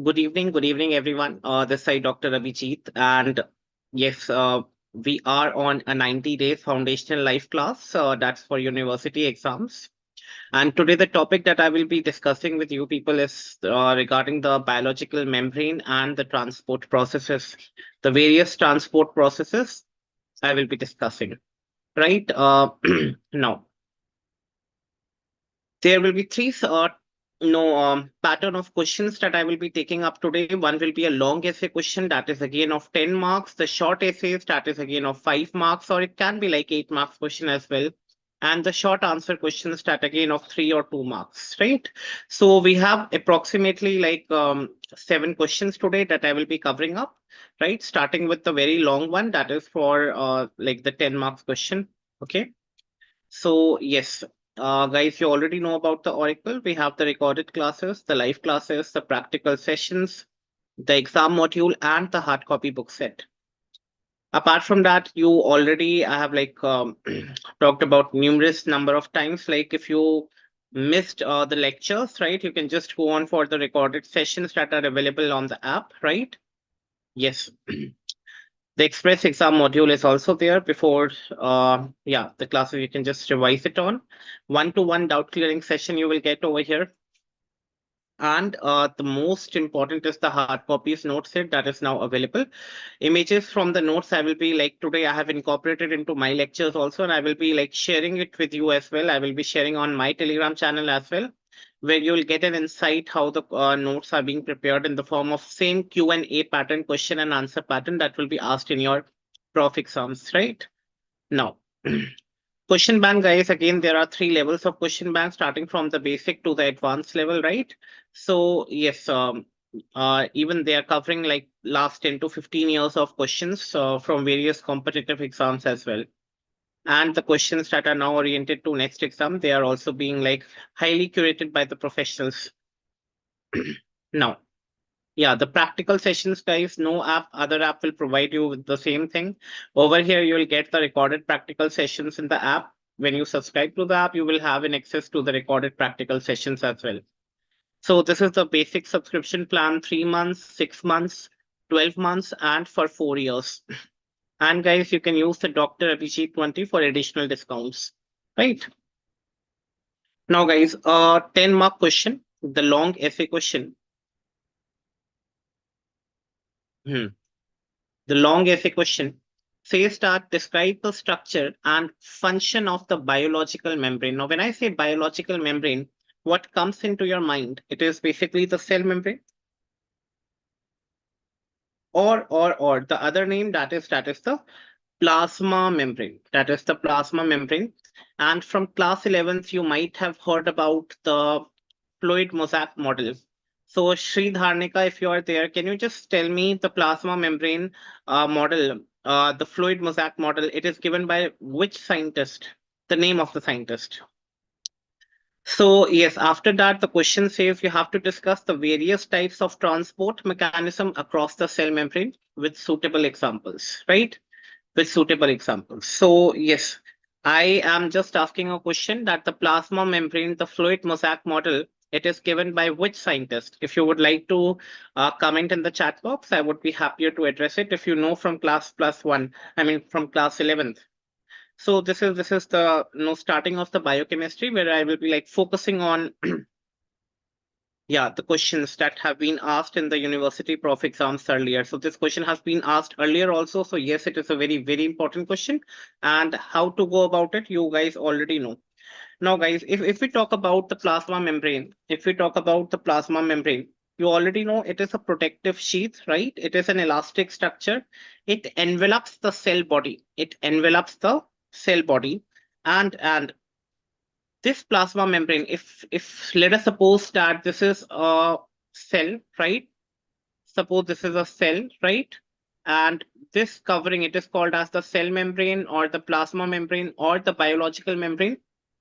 Good evening, everyone. This is Dr. Abhijeet, and yes, we are on a 90 days foundational life class. That's for university exams. And today, the topic that I will be discussing with you people is regarding the biological membrane and the transport processes, the various transport processes I will be discussing. Right now, there will be three pattern of questions that I will be taking up today. One will be a long essay question that is again of 10 marks. The short essays that is again of 5 marks, or it can be like 8 marks question as well. And the short answer questions that again of 3 or 2 marks, right? So we have approximately like 7 questions today that I will be covering up, right? Starting with the very long one that is for like the 10 marks question. Okay. So yes, guys, you already know about the Oracle. We have the recorded classes, the live classes, the practical sessions, the exam module, and the hard copy book set. Apart from that, you already I have like talked about numerous number of times. Like if you missed the lectures, right, you can just go on for the recorded sessions that are available on the app, right? Yes. The express exam module is also there before, yeah, the classes you can just revise it on. One-to-one doubt clearing session you will get over here. And the most important is the hard copies note set that is now available. Images from the notes I will be like today I have incorporated into my lectures also, and I will be like sharing it with you as well. I will be sharing on my Telegram channel as well, where you will get an insight how the notes are being prepared in the form of same Q&A pattern, question and answer pattern that will be asked in your prof exams, right? Now, question bank, guys, again, there are 3 levels of question bank starting from the basic to the advanced level, right? So, yes, even they are covering like last 10 to 15 years of questions from various competitive exams as well. And the questions that are now oriented to next exam, they are also being like highly curated by the professionals. Now, yeah, the practical sessions, guys, no other app will provide you with the same thing. Over here, you will get the recorded practical sessions in the app. When you subscribe to the app, you will have an access to the recorded practical sessions as well. So this is the basic subscription plan, 3 months, 6 months, 12 months, and for 4 years. And guys, you can use the Dr. Abhijeet 20 for additional discounts, right? Now, guys, 10 mark question, the long essay question. Hmm. The long essay question says that describe the structure and function of the biological membrane. Now, when I say biological membrane, what comes into your mind? It is basically the cell membrane, or the other name that is the plasma membrane. That is the plasma membrane. And from class 11th, you might have heard about the fluid mosaic model. So, Sri Dharnika, if you are there, can you just tell me the plasma membrane model, the fluid mosaic model? It is given by which scientist? The name of the scientist. So, yes, after that, the question says you have to discuss the various types of transport mechanism across the cell membrane with suitable examples, right? With suitable examples. So, yes, I am just asking a question that the plasma membrane, the fluid mosaic model, it is given by which scientist? If you would like to comment in the chat box, I would be happier to address it if you know from class plus one, I mean from class 11th. So this is the starting of the biochemistry where I will be like focusing on yeah, the questions that have been asked in the university prof exams earlier. So this question has been asked earlier also. So yes, it is a very, very important question. And how to go about it, you guys already know. Now, guys, if we talk about the plasma membrane, if we talk about the plasma membrane, you already know it is a protective sheath, right? It is an elastic structure. It envelops the cell body. It envelops the cell body. And this plasma membrane, if let us suppose that this is a cell, right? Suppose this is a cell, right? And this covering, it is called as the cell membrane or the plasma membrane or the biological membrane.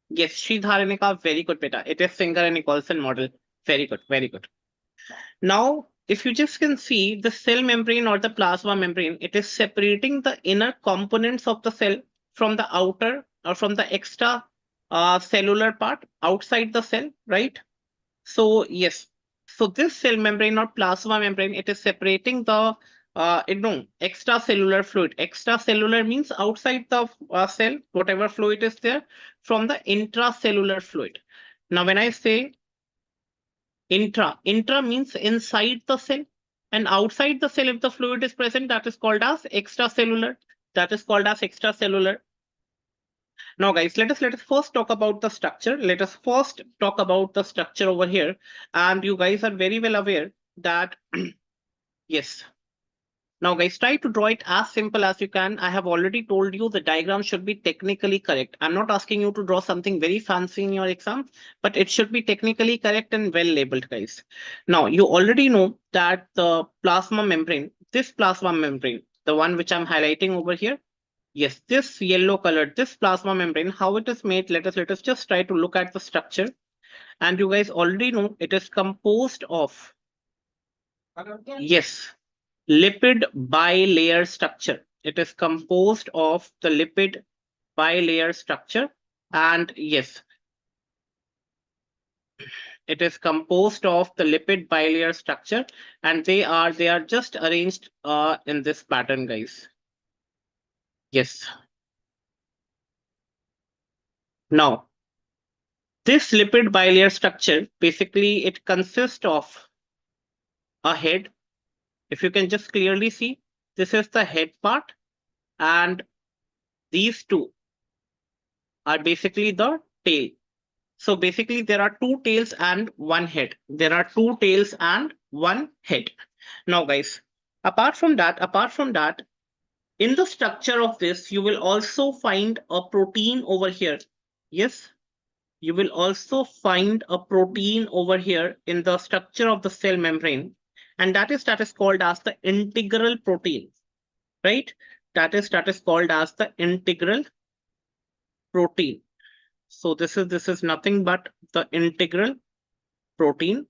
Yes, Sridharanika, very good, beta. It is Singer and Nicholson model. Very good, very good. Now, if you just can see the cell membrane or the plasma membrane, it is separating the inner components of the cell from the outer or from the extra cellular part outside the cell, right? So, yes. So this cell membrane or plasma membrane, it is separating the extracellular fluid. Extracellular means outside the cell, whatever fluid is there, from the intracellular fluid. Now, when I say intra means inside the cell, and outside the cell, if the fluid is present, that is called as extracellular. That is called as extracellular. Now, guys, let us first talk about the structure. Let us first talk about the structure over here. And you guys are very well aware that yes. Now, guys, try to draw it as simple as you can. I have already told you the diagram should be technically correct. I'm not asking you to draw something very fancy in your exam, but it should be technically correct and well labeled, guys. Now, you already know that the plasma membrane, this plasma membrane, the one which I'm highlighting over here, yes, this yellow colored, this plasma membrane, how it is made, let us just try to look at the structure. And you guys already know it is composed of, yes, lipid bilayer structure. It is composed of the lipid bilayer structure. And yes, it is composed of the lipid bilayer structure. And they are just arranged in this pattern, guys. Yes. Now, this lipid bilayer structure, basically it consists of a head. If you can just clearly see, this is the head part, and these two are basically the tail. So basically there are two tails and one head. There are two tails and one head. Now, guys, apart from that, in the structure of this, you will also find a protein over here. Yes, you will also find a protein over here in the structure of the cell membrane, and that is called as the integral protein, right? That is called as the integral protein. So this is nothing but the integral protein.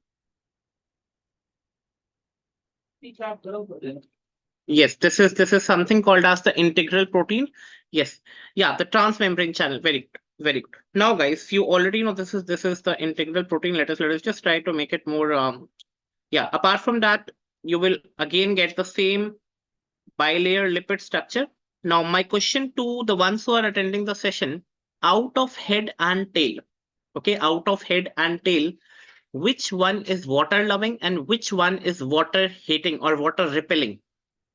Yes, this is something called as the integral protein. Yes, yeah, the transmembrane channel. Very good, very good. Now, guys, you already know this is the integral protein. Let us just try to make it more. Yeah. Apart from that, you will again get the same bilayer lipid structure. Now, my question to the ones who are attending the session: out of head and tail, okay, out of head and tail, which one is water loving and which one is water hating or water repelling?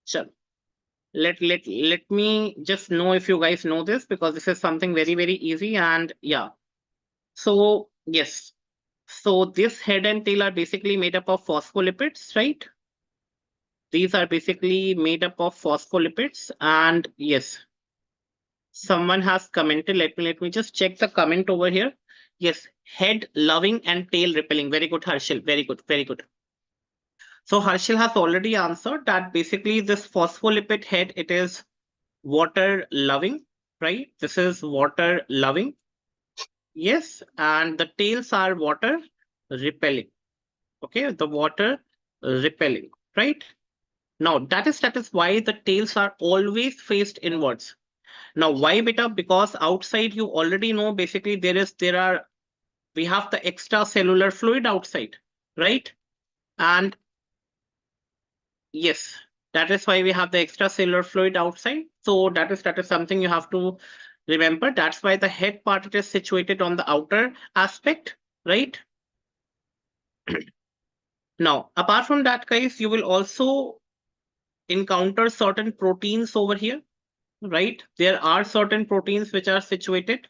Sure. Let me just know if you guys know this, because this is something very, very easy. And yeah, so yes, so this head and tail are basically made up of phospholipids, right? These are basically made up of phospholipids. And yes, someone has commented. Let me just check the comment over here. Yes, head loving and tail repelling. Very good, Harshil. Very good, very good. So Harshil has already answered that basically this phospholipid head, it is water loving, right? This is water loving. Yes, and the tails are water repelling. Okay, the water repelling, right? Now that is why the tails are always faced inwards. Now why beta? Because outside you already know basically we have the extracellular fluid outside, right? And yes, that is why we have the extracellular fluid outside. So that is something you have to remember. That's why the head part it is situated on the outer aspect, right? Now, apart from that, guys, you will also encounter certain proteins over here, right? There are certain proteins which are situated,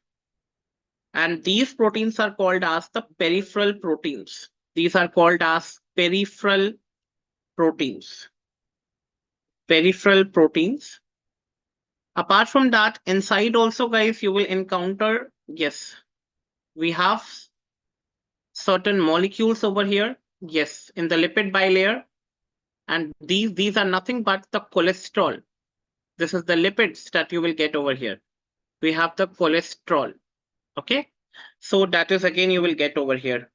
and these proteins are called as the peripheral proteins. These are called as peripheral proteins. Peripheral proteins. Apart from that, inside also, guys, you will encounter, yes, we have certain molecules over here, yes, in the lipid bilayer, and these are nothing but the cholesterol. This is the lipids that you will get over here. We have the cholesterol, okay? So that is again you will get over here.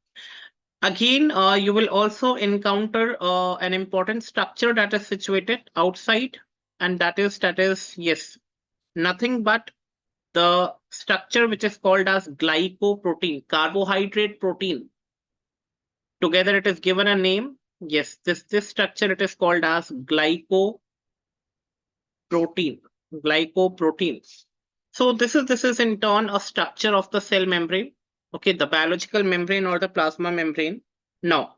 Again, you will also encounter an important structure that is situated outside, and that is yes, nothing but the structure which is called as glycoprotein, carbohydrate protein. Together it is given a name. Yes, this structure it is called as glycoprotein. Glycoprotein. So this is in turn a structure of the cell membrane. Okay, the biological membrane or the plasma membrane. Now,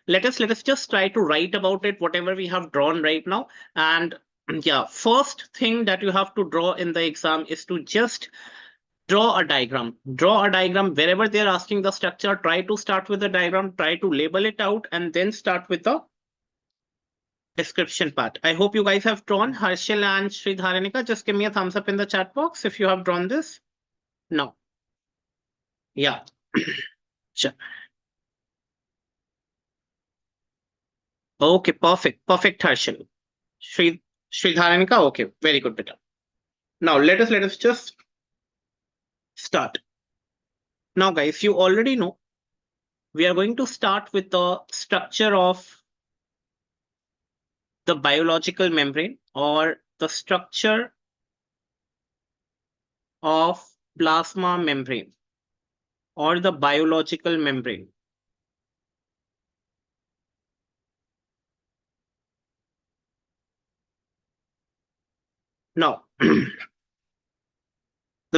let us just try to write about it, whatever we have drawn right now. And yeah, first thing that you have to draw in the exam is to just draw a diagram. Draw a diagram wherever they are asking the structure. Try to start with the diagram, try to label it out, and then start with the description part. I hope you guys have drawn. Harshil and Sri Dharanika, just give me a thumbs up in the chat box if you have drawn this. No. Yeah. Sure. Okay, perfect. Perfect, Harshil. Sri Dharanika, okay, very good, beta. Now let us just start. Now, guys, you already know we are going to start with the structure of the biological membrane or the structure of plasma membrane or the biological membrane. Now, the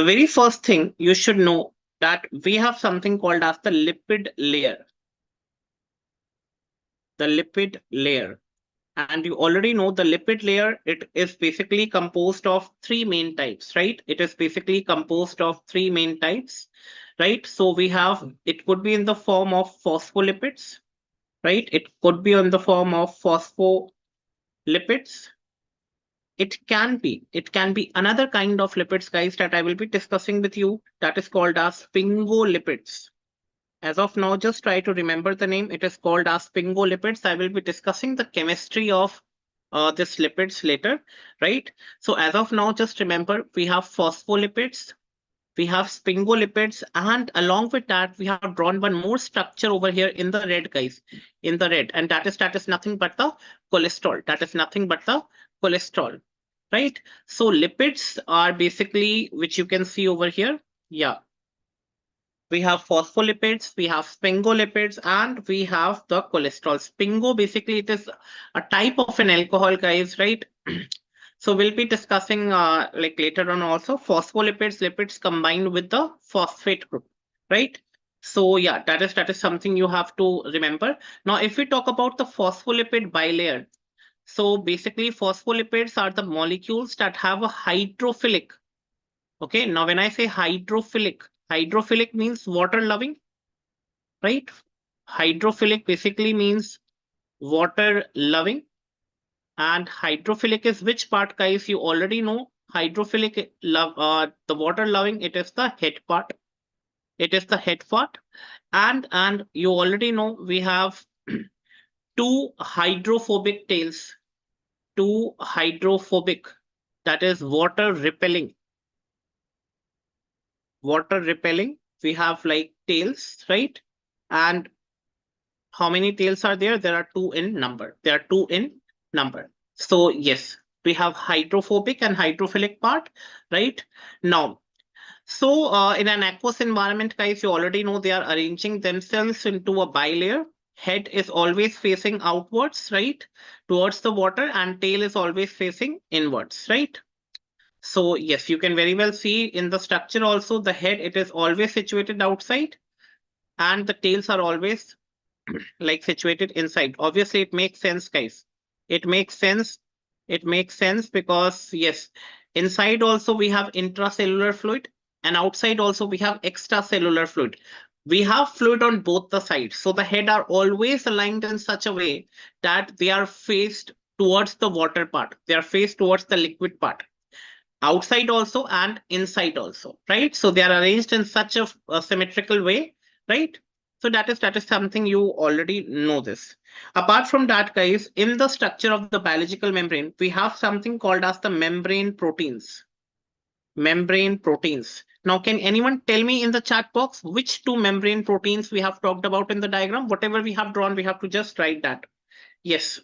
very first thing you should know that we have something called as the lipid layer. The lipid layer. And you already know the lipid layer, it is basically composed of three main types, right? It is basically composed of three main types, right? So we have, it could be in the form of phospholipids, right? It could be in the form of phospholipids. It can be another kind of lipids, guys, that I will be discussing with you. That is called as sphingolipids. As of now, just try to remember the name. It is called as sphingolipids. I will be discussing the chemistry of this lipids later, right? So as of now, just remember we have phospholipids, we have sphingolipids, and along with that, we have drawn one more structure over here in the red, guys, in the red, and that is nothing but the cholesterol. That is nothing but the cholesterol, right? So lipids are basically, which you can see over here. Yeah, we have phospholipids, we have sphingolipids, and we have the cholesterol. Spingo, basically, it is a type of an alcohol, guys, right? So we'll be discussing like later on also phospholipids, lipids combined with the phosphate group, right? So yeah, that is something you have to remember. Now, if we talk about the phospholipid bilayer, so basically phospholipids are the molecules that have a hydrophilic. Okay, now when I say hydrophilic, hydrophilic means water loving, right? Hydrophilic basically means water loving. And hydrophilic is which part, guys? You already know hydrophilic love, the water loving, it is the head part. It is the head part. And you already know we have two hydrophobic tails. Two hydrophobic, that is water repelling. Water repelling. We have like tails, right? And how many tails are there? There are two in number. There are two in number. So yes, we have hydrophobic and hydrophilic part, right? Now, so in an aqueous environment, guys, you already know they are arranging themselves into a bilayer. Head is always facing outwards, right? Towards the water, and tail is always facing inwards, right? So yes, you can very well see in the structure also the head, it is always situated outside, and the tails are always like situated inside. Obviously, it makes sense, guys. It makes sense. It makes sense because yes, inside also we have intracellular fluid, and outside also we have extracellular fluid. We have fluid on both the sides. So the head are always aligned in such a way that they are faced towards the water part. They are faced towards the liquid part. Outside also and inside also, right? So they are arranged in such a symmetrical way, right? So that is something you already know this. Apart from that, guys, in the structure of the biological membrane, we have something called as the membrane proteins. Membrane proteins. Now, can anyone tell me in the chat box which two membrane proteins we have talked about in the diagram? Whatever we have drawn, we have to just write that. Yes.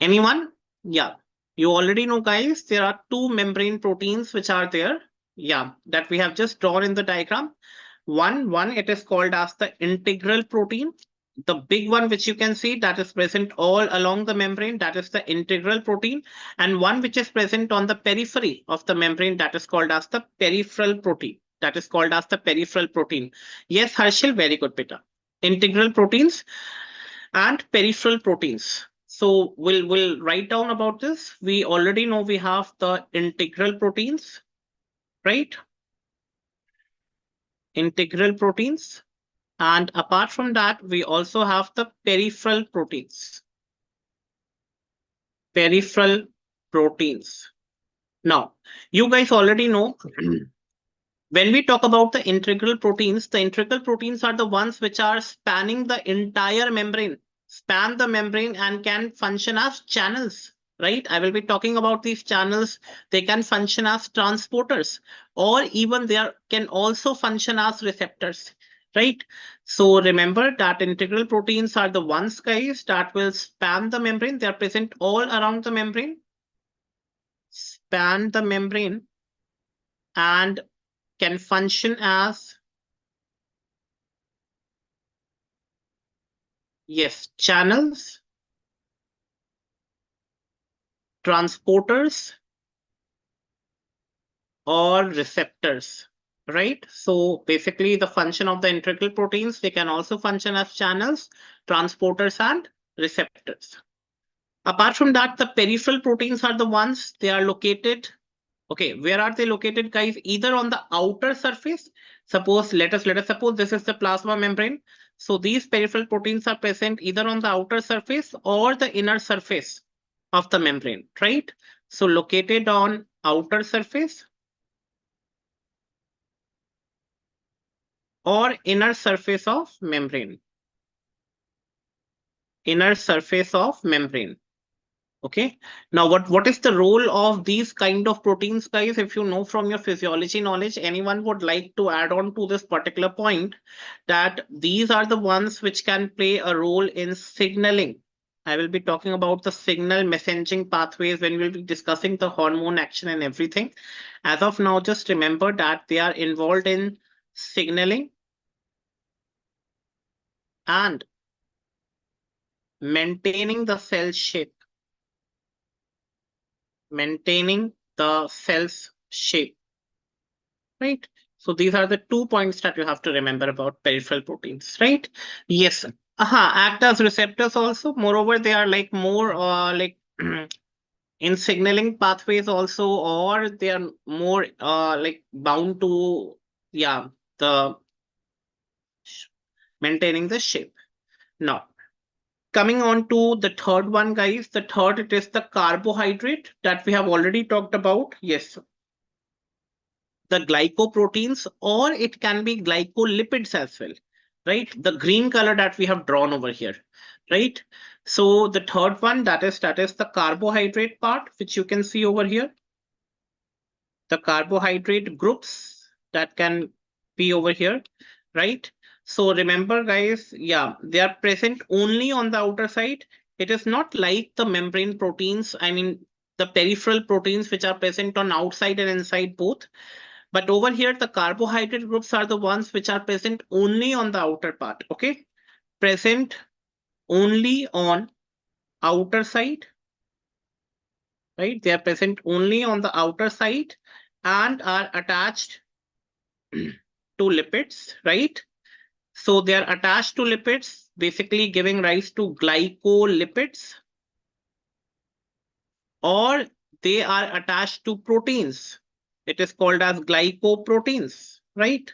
Anyone? Yeah. You already know, guys, there are two membrane proteins which are there. Yeah, that we have just drawn in the diagram. One, it is called as the integral protein. The big one which you can see that is present all along the membrane, that is the integral protein. And one which is present on the periphery of the membrane, that is called as the peripheral protein. That is called as the peripheral protein. Yes, Harshil, very good, beta. Integral proteins and peripheral proteins. So we'll write down about this. We already know we have the integral proteins, right? Integral proteins. And apart from that, we also have the peripheral proteins. Peripheral proteins. Now, you guys already know when we talk about the integral proteins are the ones which are spanning the entire membrane, span the membrane and can function as channels, right? I will be talking about these channels. They can function as transporters, or even they can also function as receptors, right? So remember that integral proteins are the ones, guys, that will span the membrane. They are present all around the membrane, span the membrane, and can function as, yes, channels, transporters, or receptors, right? So basically the function of the integral proteins, they can also function as channels, transporters, and receptors. Apart from that, the peripheral proteins are the ones, they are located. Okay, where are they located, guys? Either on the outer surface. Suppose, let us suppose this is the plasma membrane. So these peripheral proteins are present either on the outer surface or the inner surface of the membrane, right? So located on outer surface or inner surface of membrane. Inner surface of membrane. Okay. Now, what is the role of these kind of proteins, guys? If you know from your physiology knowledge, anyone would like to add on to this particular point that these are the ones which can play a role in signaling. I will be talking about the signal messaging pathways when we'll be discussing the hormone action and everything. As of now, just remember that they are involved in signaling and maintaining the cell shape. Maintaining the cell's shape, right? So these are the 2 points that you have to remember about peripheral proteins, right? Yes. Act as receptors also. Moreover, they are like more like in signaling pathways also, or they are more like bound to, yeah, the maintaining the shape. Now, coming on to the third one, guys. The third, it is the carbohydrate that we have already talked about. Yes, the glycoproteins, or it can be glycolipids as well, right? The green color that we have drawn over here, right? So the third one, that is the carbohydrate part, which you can see over here. The carbohydrate groups that can be over here, right? So remember, guys, yeah, they are present only on the outer side. It is not like the membrane proteins, I mean, the peripheral proteins which are present on outside and inside both. But over here, the carbohydrate groups are the ones which are present only on the outer part, okay? Present only on outer side, right? They are present only on the outer side and are attached to lipids, right? So they are attached to lipids, basically giving rise to glycolipids, or they are attached to proteins. It is called as glycoproteins, right?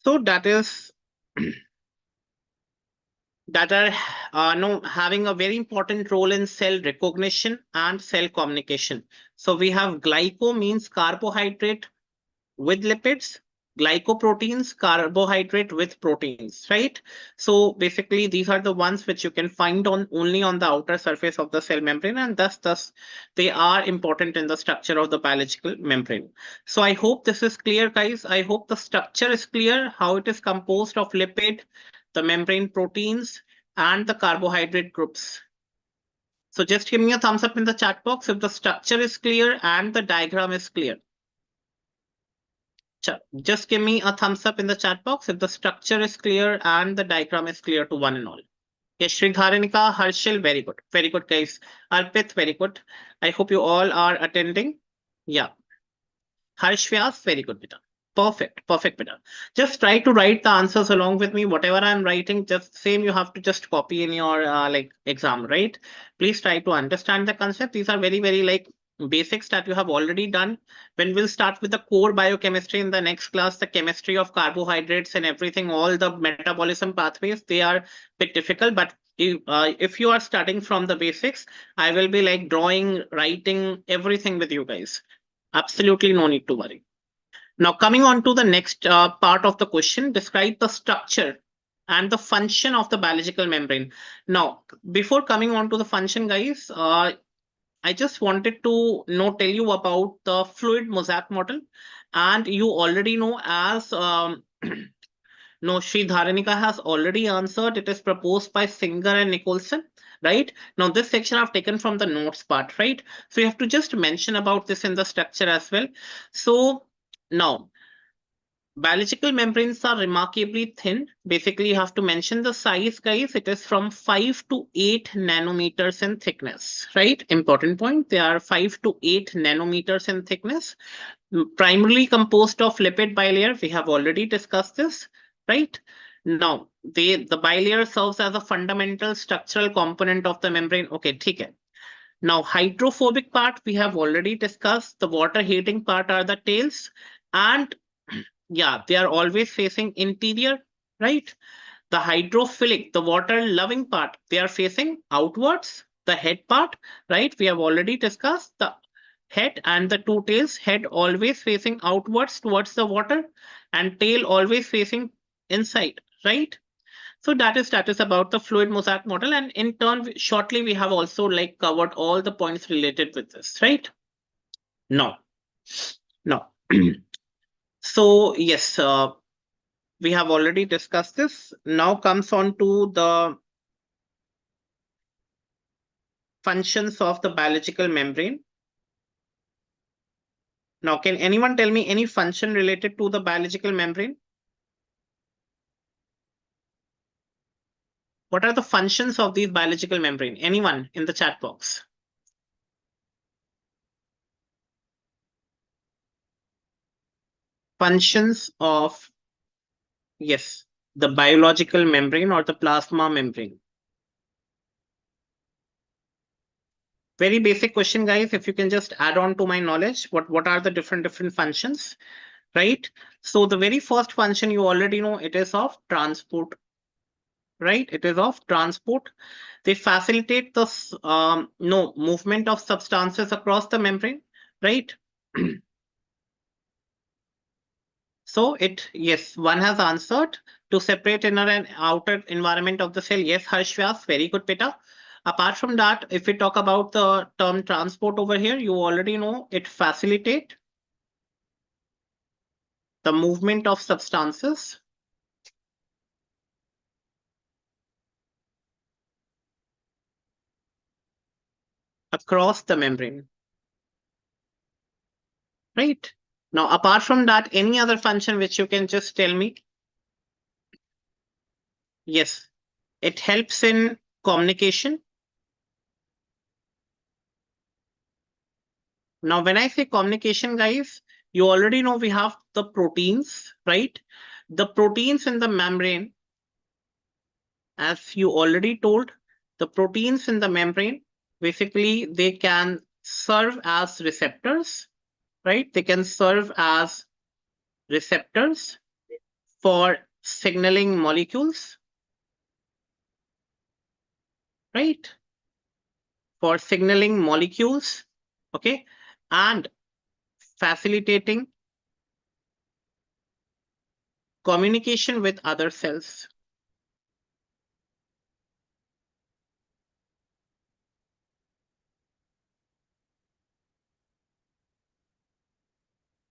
So that is that are no, having a very important role in cell recognition and cell communication. So we have glyco means carbohydrate with lipids, glycoproteins, carbohydrate with proteins, right? So basically these are the ones which you can find on only on the outer surface of the cell membrane, and thus they are important in the structure of the biological membrane. So I hope this is clear, guys. I hope the structure is clear, how it is composed of lipid, the membrane proteins, and the carbohydrate groups. So just give me a thumbs up in the chat box if the structure is clear and the diagram is clear. Just give me a thumbs up in the chat box if the structure is clear and the diagram is clear to one and all. Yes, Shri Dharanika, Harshil, very good. Very good, guys. Arpit, very good. I hope you all are attending. Yeah. Harsh Vyas, very good, beta. Perfect, perfect, beta. Just try to write the answers along with me. Whatever I'm writing, just same you have to just copy in your like exam, right? Please try to understand the concept. These are very, very like basics that you have already done. When we'll start with the core biochemistry in the next class, the chemistry of carbohydrates and everything, all the metabolism pathways, they are a bit difficult. But if you are starting from the basics, I will be like drawing, writing everything with you guys. Absolutely no need to worry. Now, coming on to the next part of the question, describe the structure and the function of the biological membrane. Now, before coming on to the function, guys, I just wanted to tell you about the fluid mosaic model. And you already know as no, Sri Dharanika has already answered. It is proposed by Singer and Nicholson, right? Now, this section I've taken from the notes part, right? So you have to just mention about this in the structure as well. So now, biological membranes are remarkably thin. Basically, you have to mention the size, guys. It is from 5 to 8 nanometers in thickness, right? Important point. They are 5 to 8 nanometers in thickness. Primarily composed of lipid bilayer. We have already discussed this, right? Now, the bilayer serves as a fundamental structural component of the membrane. Okay, ठीक है. Now, hydrophobic part, we have already discussed. The water heating part are the tails. And yeah, they are always facing interior, right? The hydrophilic, the water loving part, they are facing outwards. The head part, right? We have already discussed the head and the two tails. Head always facing outwards towards the water and tail always facing inside, right? So that is about the fluid mosaic model. And in turn, shortly, we have also like covered all the points related with this, right? No, no. So yes, we have already discussed this. Now comes on to the functions of the biological membrane. Now, can anyone tell me any function related to the biological membrane? What are the functions of these biological membrane? Anyone in the chat box? Functions of, yes, the biological membrane or the plasma membrane. Very basic question, guys. If you can just add on to my knowledge, what are the different functions, right? So the very first function you already know, it is of transport, right? It is of transport. They facilitate the no movement of substances across the membrane, right? So it, yes, one has answered to separate inner and outer environment of the cell. Yes, Harshvyas, very good, Peter. Apart from that, if we talk about the term transport over here, you already know it facilitate the movement of substances across the membrane, right? Now, apart from that, any other function which you can just tell me? Yes, it helps in communication. Now, when I say communication, guys, you already know we have the proteins, right? The proteins in the membrane, as you already told, the proteins in the membrane, basically, they can serve as receptors, right? They can serve as receptors for signaling molecules, right? For signaling molecules, okay? And facilitating communication with other cells.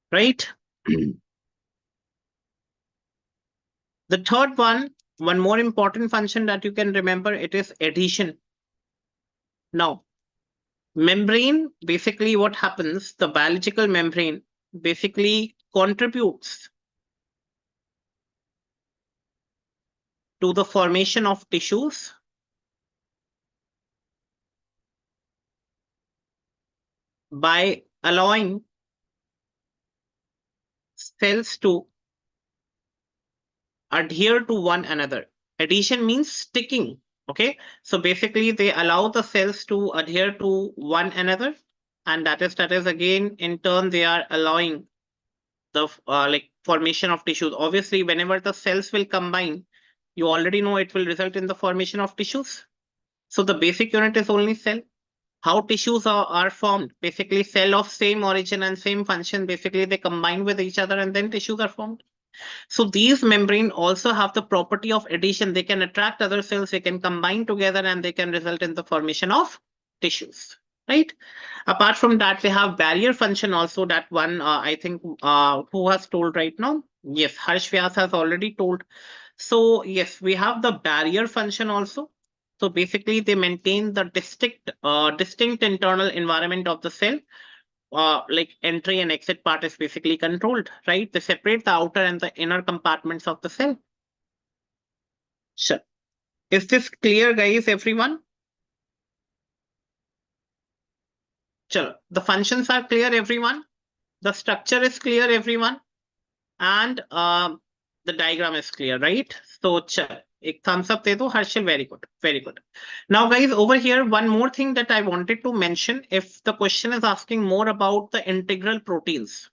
Right? The third one more important function that you can remember, it is adhesion. Now, Membrane, basically what happens, the biological membrane basically contributes to the formation of tissues by allowing cells to adhere to one another. Adhesion means sticking. Okay. So basically they allow the cells to adhere to one another. And that is again, in turn, they are allowing the like formation of tissues. Obviously, whenever the cells will combine, you already know it will result in the formation of tissues. So the basic unit is only cell. How tissues are formed? Basically, cell of same origin and same function. Basically, they combine with each other and then tissues are formed. So these membrane also have the property of adhesion. They can attract other cells, they can combine together, and they can result in the formation of tissues, right? Apart from that, they have barrier function also. That one, I think, who has told right now? Yes, Harsh Vyas has already told. So yes, we have the barrier function also. So basically, they maintain the distinct internal environment of the cell. Like entry and exit part is basically controlled, right? They separate the outer and the inner compartments of the cell. Sure. Is this clear, guys, everyone? Sure. The functions are clear, everyone. The structure is clear, everyone. And the diagram is clear, right? So, sure. एक thumbs up दे दो Harshal, very good, very good. Now guys, over here one more thing that I wanted to mention. If the question is asking more about the integral proteins,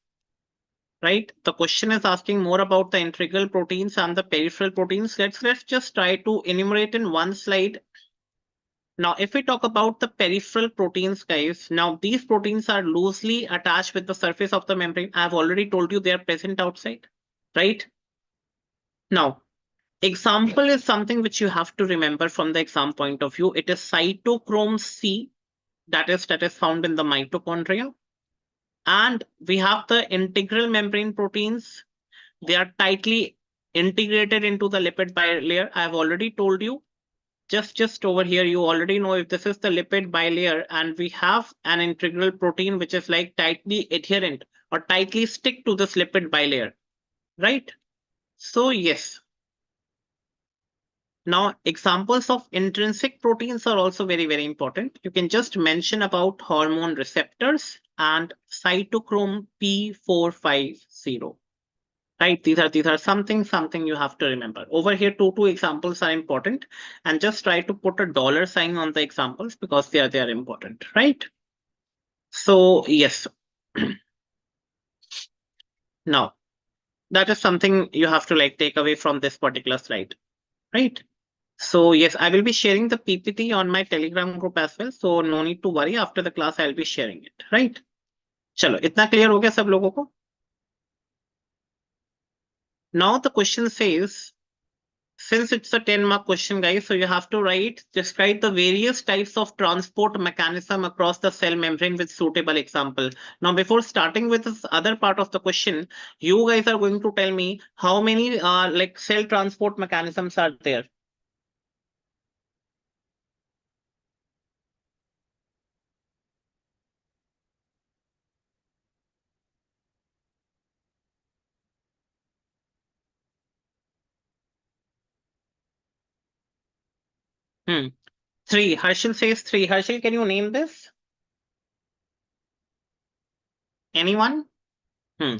right? The question is asking more about the integral proteins and the peripheral proteins. Let's just try to enumerate in one slide. Now, if we talk about the peripheral proteins, guys, now these proteins are loosely attached with the surface of the membrane. I've already told you they are present outside, right? Now, example is something which you have to remember from the exam point of view. It is cytochrome C, that is found in the mitochondria. And we have the integral membrane proteins. They are tightly integrated into the lipid bilayer. I have already told you. Just over here, you already know if this is the lipid bilayer, and we have an integral protein which is like tightly adherent or tightly stick to this lipid bilayer, right? So yes. Now, examples of intrinsic proteins are also very, very important. You can just mention about hormone receptors and cytochrome P450. Right, these are something you have to remember. Over here, two examples are important, and just try to put a dollar sign on the examples because they are important, right? So yes. Now that is something you have to like take away from this particular slide, right? So yes, I will be sharing the PPT on my Telegram group as well, so no need to worry. After the class, I'll be sharing it, right? चलो, इतना clear हो गया सब लोगों को? Now the question says, since it's a 10-mark question, guys, so you have to describe the various types of transport mechanism across the cell membrane with suitable example. Now, before starting with this other part of the question, you guys are going to tell me how many like cell transport mechanisms are there. Hmm. Three. Harshil says three. Harshil, can you name this? Anyone? Hmm.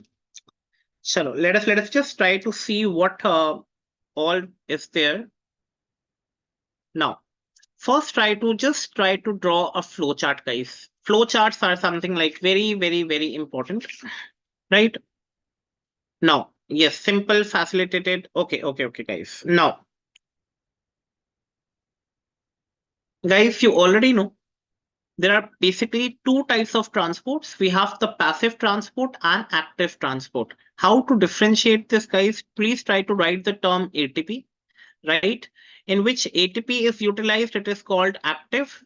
Chalo, let us just try to see what all is there. Now, first try to draw a flow chart, guys. Flow charts are something like very, very, very important, right? Now, yes, simple, facilitated. Okay, guys. Now, guys, you already know there are basically two types of transports. We have the passive transport and active transport. How to differentiate this, guys? Please try to write the term ATP, right? In which ATP is utilized, it is called active.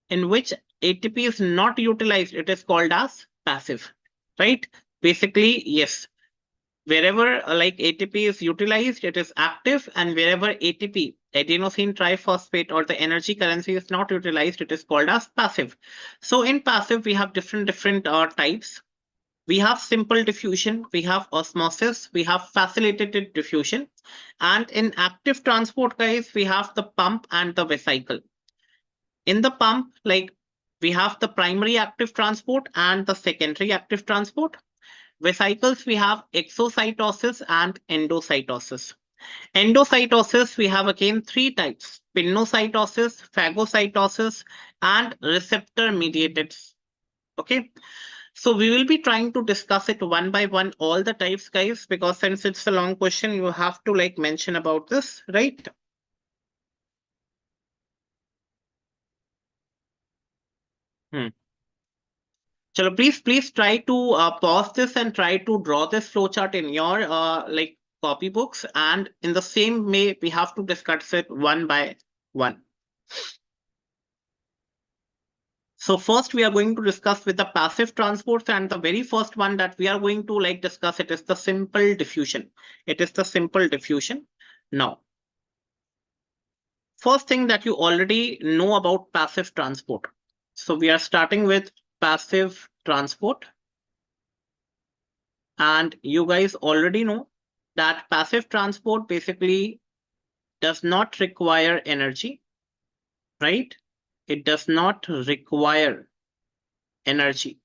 In which ATP is not utilized, it is called as passive, right? Basically, yes, wherever like ATP is utilized, it is active, and wherever ATP adenosine triphosphate or the energy currency is not utilized, it is called as passive. So in passive, we have different types. We have simple diffusion, we have osmosis, we have facilitated diffusion. And in active transport, guys, we have the pump and the vesicle. In the pump, like we have the primary active transport and the secondary active transport. Vesicles, we have exocytosis and endocytosis. Endocytosis, we have again three types: pinocytosis, phagocytosis, and receptor mediated. Okay. So we will be trying to discuss it one by one, all the types, guys, because since it's a long question, you have to like mention about this, right? Hmm. Chalo, please try to pause this and try to draw this flowchart in your like copybooks, and in the same way, we have to discuss it one by one. So first we are going to discuss with the passive transports, and the very first one that we are going to like discuss it is the simple diffusion. It is the simple diffusion. Now, first thing that you already know about passive transport. So we are starting with passive transport, and you guys already know that passive transport basically does not require energy, right? It does not require energy,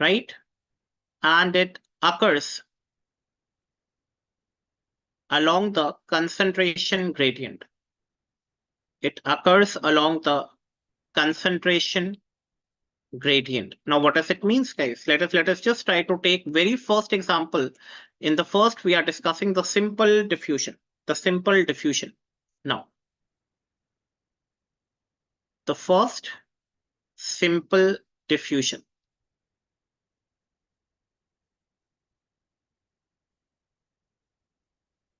right? And it occurs along the concentration gradient. It occurs along the concentration gradient. Now, what does it mean, guys? Let us just try to take very first example. In the first, we are discussing the simple diffusion. The simple diffusion. Now, the first simple diffusion.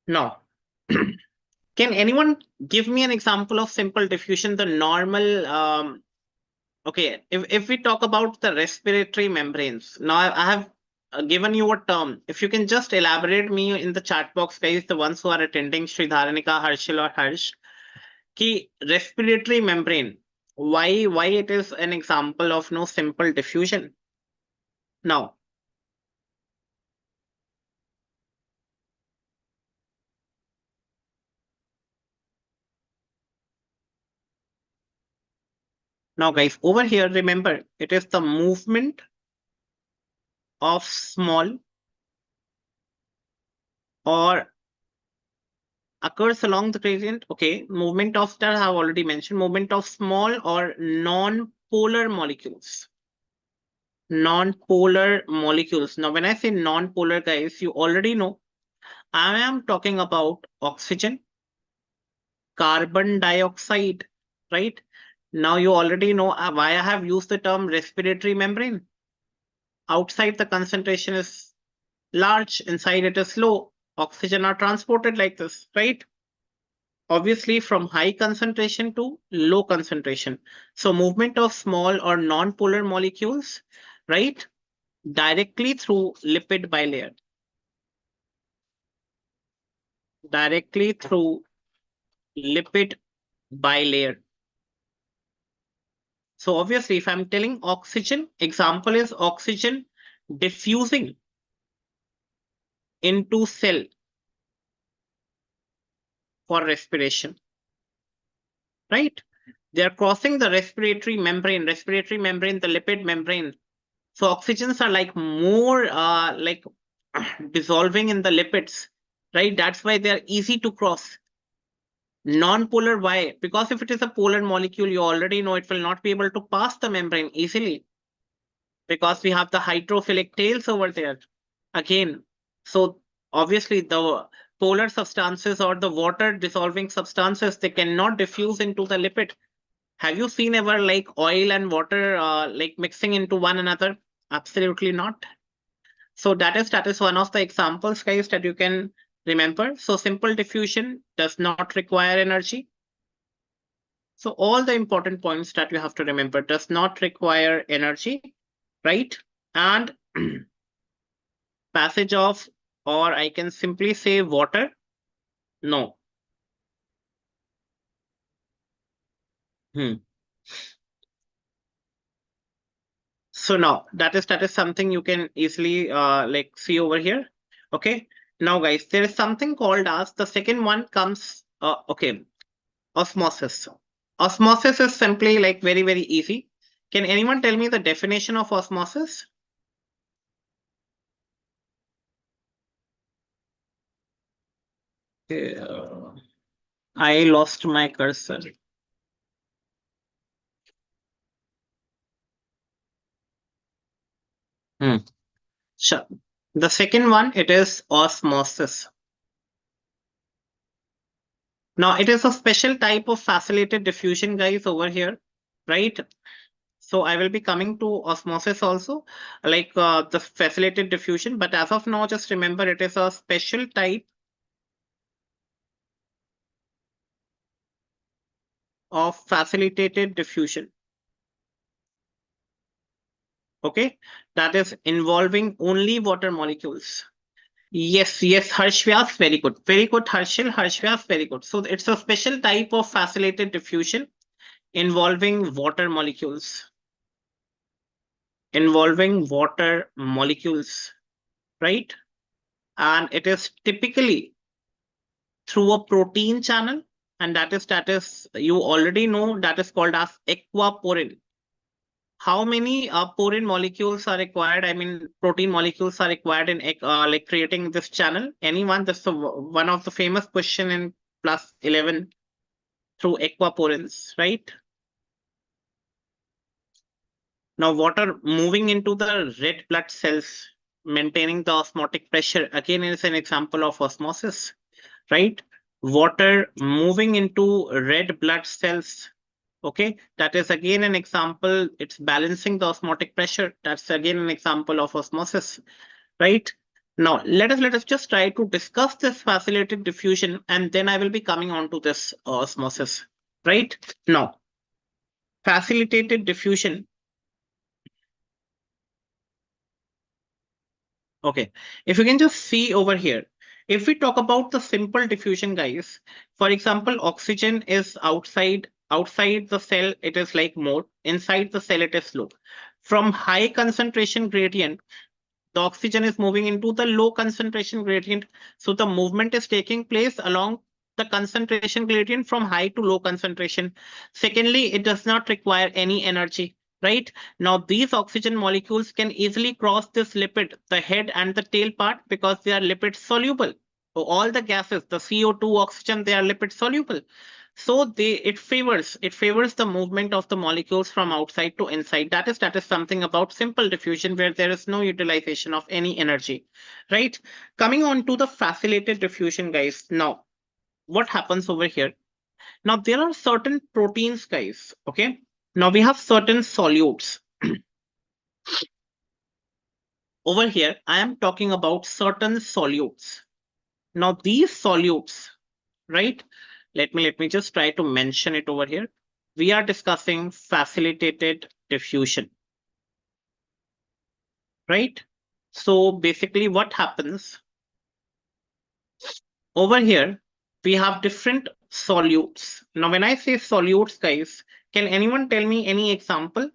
Now, can anyone give me an example of simple diffusion? The normal okay, if we talk about the respiratory membranes, now I have given you a term. If you can just elaborate me in the chat box, guys, the ones who are attending, Sri Dharanika, Harshil or Harsh, ki respiratory membrane, why it is an example of no simple diffusion? Now, now guys, over here, remember, it is the movement of small or occurs along the gradient. Okay, movement of that I have already mentioned, movement of small or non-polar molecules. Non-polar molecules. Now, when I say non-polar, guys, you already know I am talking about oxygen, carbon dioxide, right? Now you already know why I have used the term respiratory membrane. Outside the concentration is large, inside it is low. Oxygen are transported like this, right? Obviously from high concentration to low concentration. So movement of small or non-polar molecules, right? Directly through lipid bilayer. Directly through lipid bilayer. So obviously, if I'm telling oxygen, example is oxygen diffusing into cell for respiration, right? They are crossing the respiratory membrane, the lipid membrane. So oxygens are like more like dissolving in the lipids, right? That's why they are easy to cross. Non-polar, why? Because if it is a polar molecule, you already know it will not be able to pass the membrane easily because we have the hydrophilic tails over there. Again, so obviously the polar substances or the water dissolving substances, they cannot diffuse into the lipid. Have you seen ever like oil and water like mixing into one another? Absolutely not. So that is one of the examples, guys, that you can remember. So simple diffusion does not require energy. So all the important points that you have to remember: does not require energy, right? And passage of, or I can simply say water, no. Hmm. So now that is something you can easily like see over here. Okay. Now guys, there is something called as the second one comes okay, osmosis. Osmosis is simply like very, very easy. Can anyone tell me the definition of osmosis? Uh, I lost my cursor. Hmm. Sure. The second one, it is osmosis. Now, it is a special type of facilitated diffusion, guys, over here, right? So I will be coming to osmosis also, like the facilitated diffusion. But as of now, just remember it is a special type of facilitated diffusion. Okay, that is involving only water molecules. Yes, yes, Harshvyas, very good, Harshil, Harshvyas, very good. So it's a special type of facilitated diffusion involving water molecules, right? And it is typically through a protein channel, and that is you already know that is called as aquaporin. How many porin molecules are required? I mean, protein molecules are required in like creating this channel. Anyone? That's one of the famous question in plus 11 through aquaporins, right? Now, water moving into the red blood cells, maintaining the osmotic pressure, again is an example of osmosis, right? Water moving into red blood cells. Okay, that is again an example. It's balancing the osmotic pressure. That's again an example of osmosis, right? Now, let us just try to discuss this facilitated diffusion, and then I will be coming on to this osmosis, right? Now, facilitated diffusion. Okay, if you can just see over here, if we talk about the simple diffusion, guys, for example, oxygen is outside the cell, it is like more, inside the cell, it is low. From high concentration gradient, the oxygen is moving into the low concentration gradient. So the movement is taking place along the concentration gradient from high to low concentration. Secondly, it does not require any energy, right? Now, these oxygen molecules can easily cross this lipid, the head and the tail part, because they are lipid soluble. So all the gases, the CO2, oxygen, they are lipid soluble. So it favors the movement of the molecules from outside to inside. That is something about simple diffusion where there is no utilization of any energy, right? Coming on to the facilitated diffusion, guys. Now, what happens over here? Now there are certain proteins, guys. Okay. Now we have certain solutes. Over here, I am talking about certain solutes. Now these solutes, right? Let me just try to mention it over here. We are discussing facilitated diffusion, right? So basically what happens over here, we have different solutes. Now when I say solutes, guys, can anyone tell me any example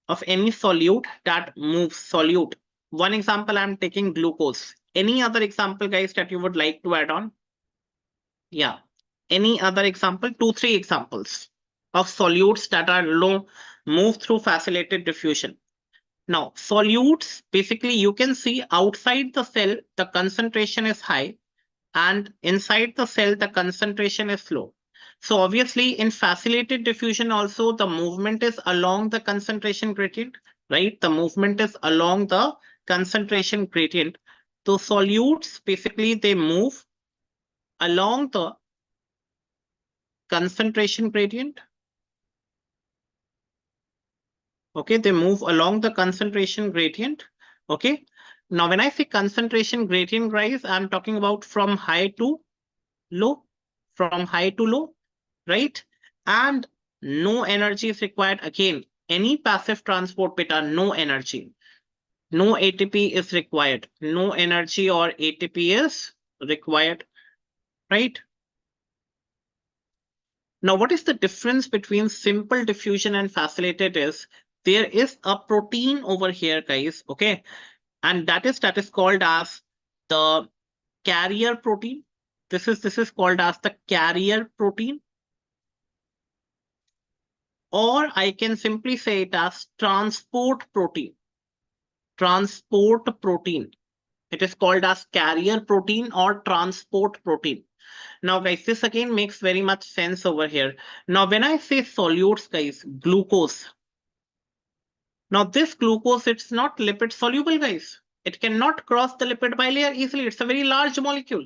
of any solute that moves? Solute. One example, I'm taking glucose. Any other example, guys, that you would like to add on? Yeah. Any other example? Two, three examples of solutes that are low, move through facilitated diffusion. Now, solutes, basically, you can see outside the cell, the concentration is high, and inside the cell, the concentration is low. So obviously, in facilitated diffusion also, the movement is along the concentration gradient, right? The movement is along the concentration gradient. So solutes, basically, they move along the concentration gradient. Okay, they move along the concentration gradient. Okay, now when I say concentration gradient, guys, I'm talking about from high to low, from high to low, right? And no energy is required. Again, any passive transport beta, no energy, no ATP is required, no energy or ATP is required, right? Now, what is the difference between simple diffusion and facilitated is there is a protein over here, guys, okay? And that is called as the carrier protein. This is called as the carrier protein, or I can simply say it as transport protein. Transport protein. It is called as carrier protein or transport protein. Now, guys, this again makes very much sense over here. Now, when I say solutes, guys, glucose. Now, this glucose, it's not lipid soluble, guys. It cannot cross the lipid bilayer easily. It's a very large molecule.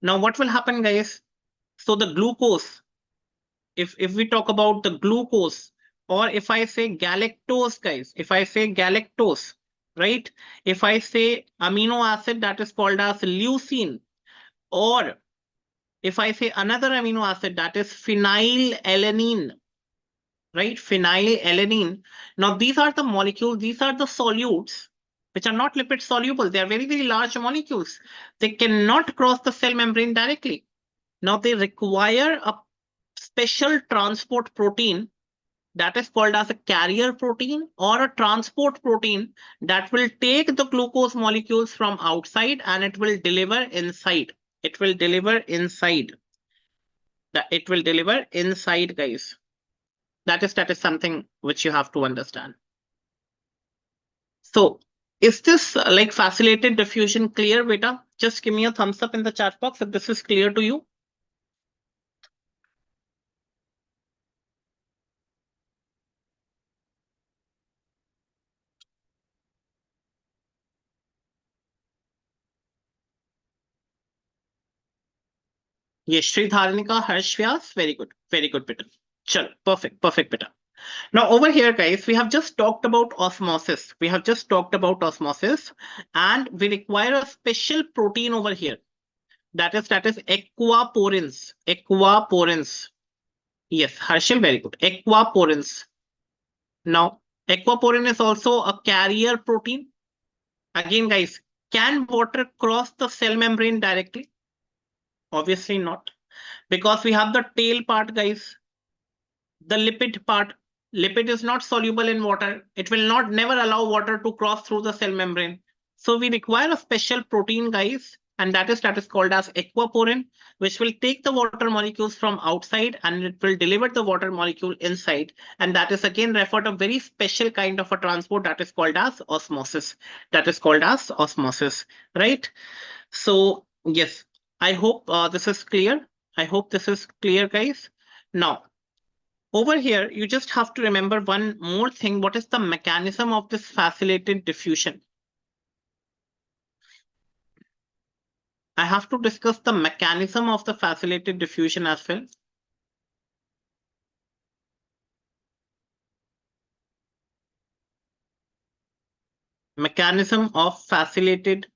Now, what will happen, guys? So the glucose, if we talk about the glucose, or if I say galactose, guys, if I say galactose, right? If I say amino acid, that is called as leucine, or if I say another amino acid, that is phenylalanine, right? Phenylalanine. Now, these are the molecules, these are the solutes, which are not lipid soluble. They are very, very large molecules. They cannot cross the cell membrane directly. Now, they require a special transport protein that is called as a carrier protein or a transport protein that will take the glucose molecules from outside and it will deliver inside. It will deliver inside. It will deliver inside, guys. That is something which you have to understand. So, is this like facilitated diffusion clear, beta? Just give me a thumbs up in the chat box if this is clear to you. Yes, Shri Dharnika, Harsh Vyas, very good, beta. Chalo, perfect, beta. Now, over here, guys, we have just talked about osmosis. We have just talked about osmosis, and we require a special protein over here. That is aquaporins. Aquaporins. Yes, Harshil, very good. Aquaporins. Now, aquaporin is also a carrier protein. Again, guys, can water cross the cell membrane directly? Obviously not, because we have the tail part, guys. The lipid part. Lipid is not soluble in water. It will not never allow water to cross through the cell membrane. So we require a special protein, guys, and that is called as aquaporin, which will take the water molecules from outside and it will deliver the water molecule inside. And that is again referred to a very special kind of a transport that is called as osmosis. That is called as osmosis, right? So yes, I hope this is clear. I hope this is clear, guys. Now, over here, you just have to remember one more thing. What is the mechanism of this facilitated diffusion? I have to discuss the mechanism of the facilitated diffusion as well. Mechanism of facilitated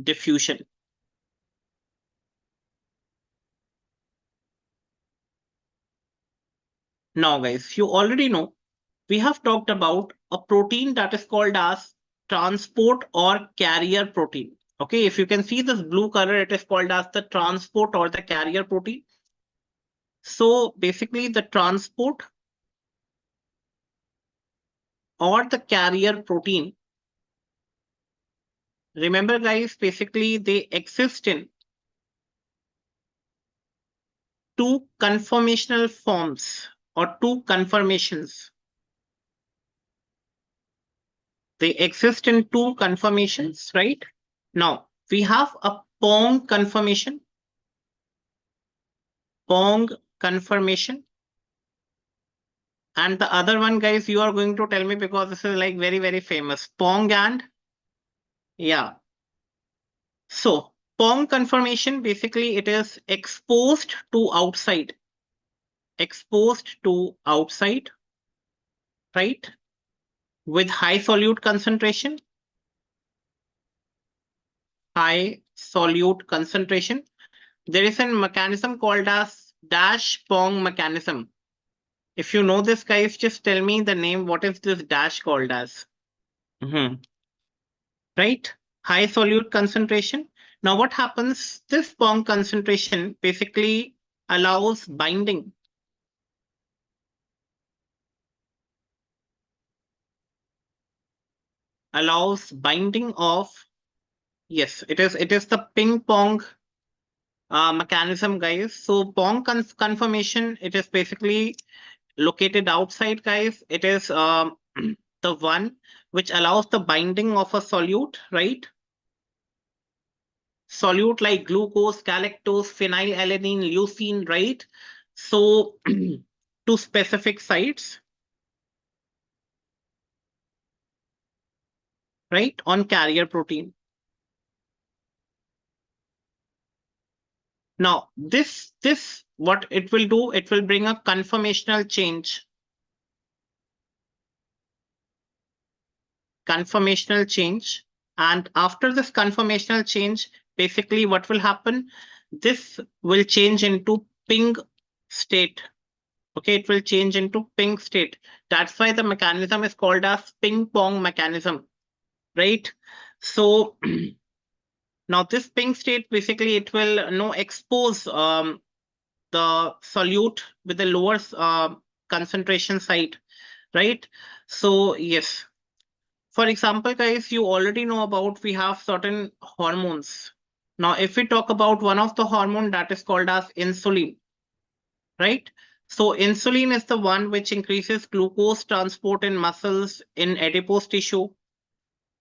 diffusion. Now, guys, you already know we have talked about a protein that is called as transport or carrier protein. Okay, if you can see this blue color, it is called as the transport or the carrier protein. So basically the transport or the carrier protein, remember guys, basically they exist in two conformational forms or two conformations. They exist in two conformations, right? Now we have a Pong conformation. Pong conformation. And the other one, guys, you are going to tell me because this is like very, very famous. Pong and yeah. So Pong conformation, basically it is exposed to outside. Exposed to outside, right? With high solute concentration. High solute concentration. There is a mechanism called as dash Pong mechanism. If you know this, guys, just tell me the name. What is this dash called as? Right? High solute concentration. Now what happens? This bond concentration basically allows binding. Allows binding of, yes, it is the ping pong mechanism, guys. So bond conformation, it is basically located outside, guys. It is the one which allows the binding of a solute, right? Solute like glucose, galactose, phenylalanine, leucine, right? So to specific sites, right, on carrier protein. Now, this what it will do, it will bring a conformational change. Conformational change. And after this conformational change, basically what will happen? This will change into ping state. Okay, it will change into ping state. That's why the mechanism is called as ping pong mechanism, right? So now this ping state, basically it will expose the solute with the lower concentration site, right? So yes, for example, guys, you already know about we have certain hormones. Now, if we talk about one of the hormone that is called as insulin, right? So insulin is the one which increases glucose transport in muscles, in adipose tissue.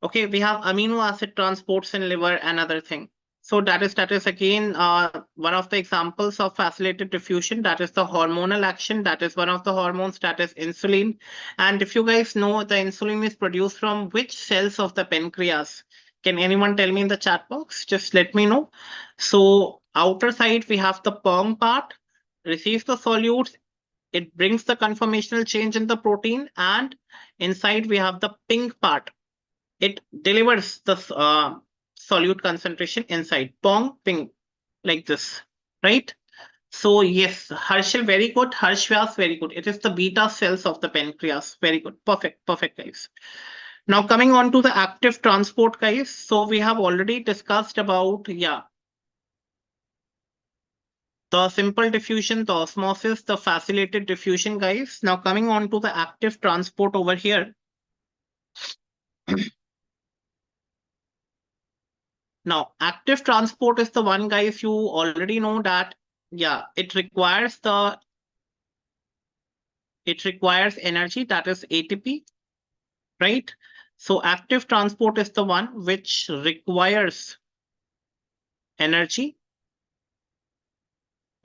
Okay, we have amino acid transports in liver and other thing. So that is again one of the examples of facilitated diffusion. That is the hormonal action. That is one of the hormones, that is insulin. And if you guys know, the insulin is produced from which cells of the pancreas? Can anyone tell me in the chat box? Just let me know. So outer side we have the POM part, receives the solutes. It brings the conformational change in the protein, and inside we have the pink part. It delivers the solute concentration inside. Pong, ping, like this, right? So yes, Harshal, very good. Harshvas, very good. It is the beta cells of the pancreas. Very good. Perfect, perfect, guys. Now coming on to the active transport, guys. So we have already discussed about, yeah, the simple diffusion, the osmosis, the facilitated diffusion, guys. Now coming on to the active transport over here. Now, active transport is the one, guys, you already know that, yeah, it requires energy, that is ATP, right? So active transport is the one which requires energy,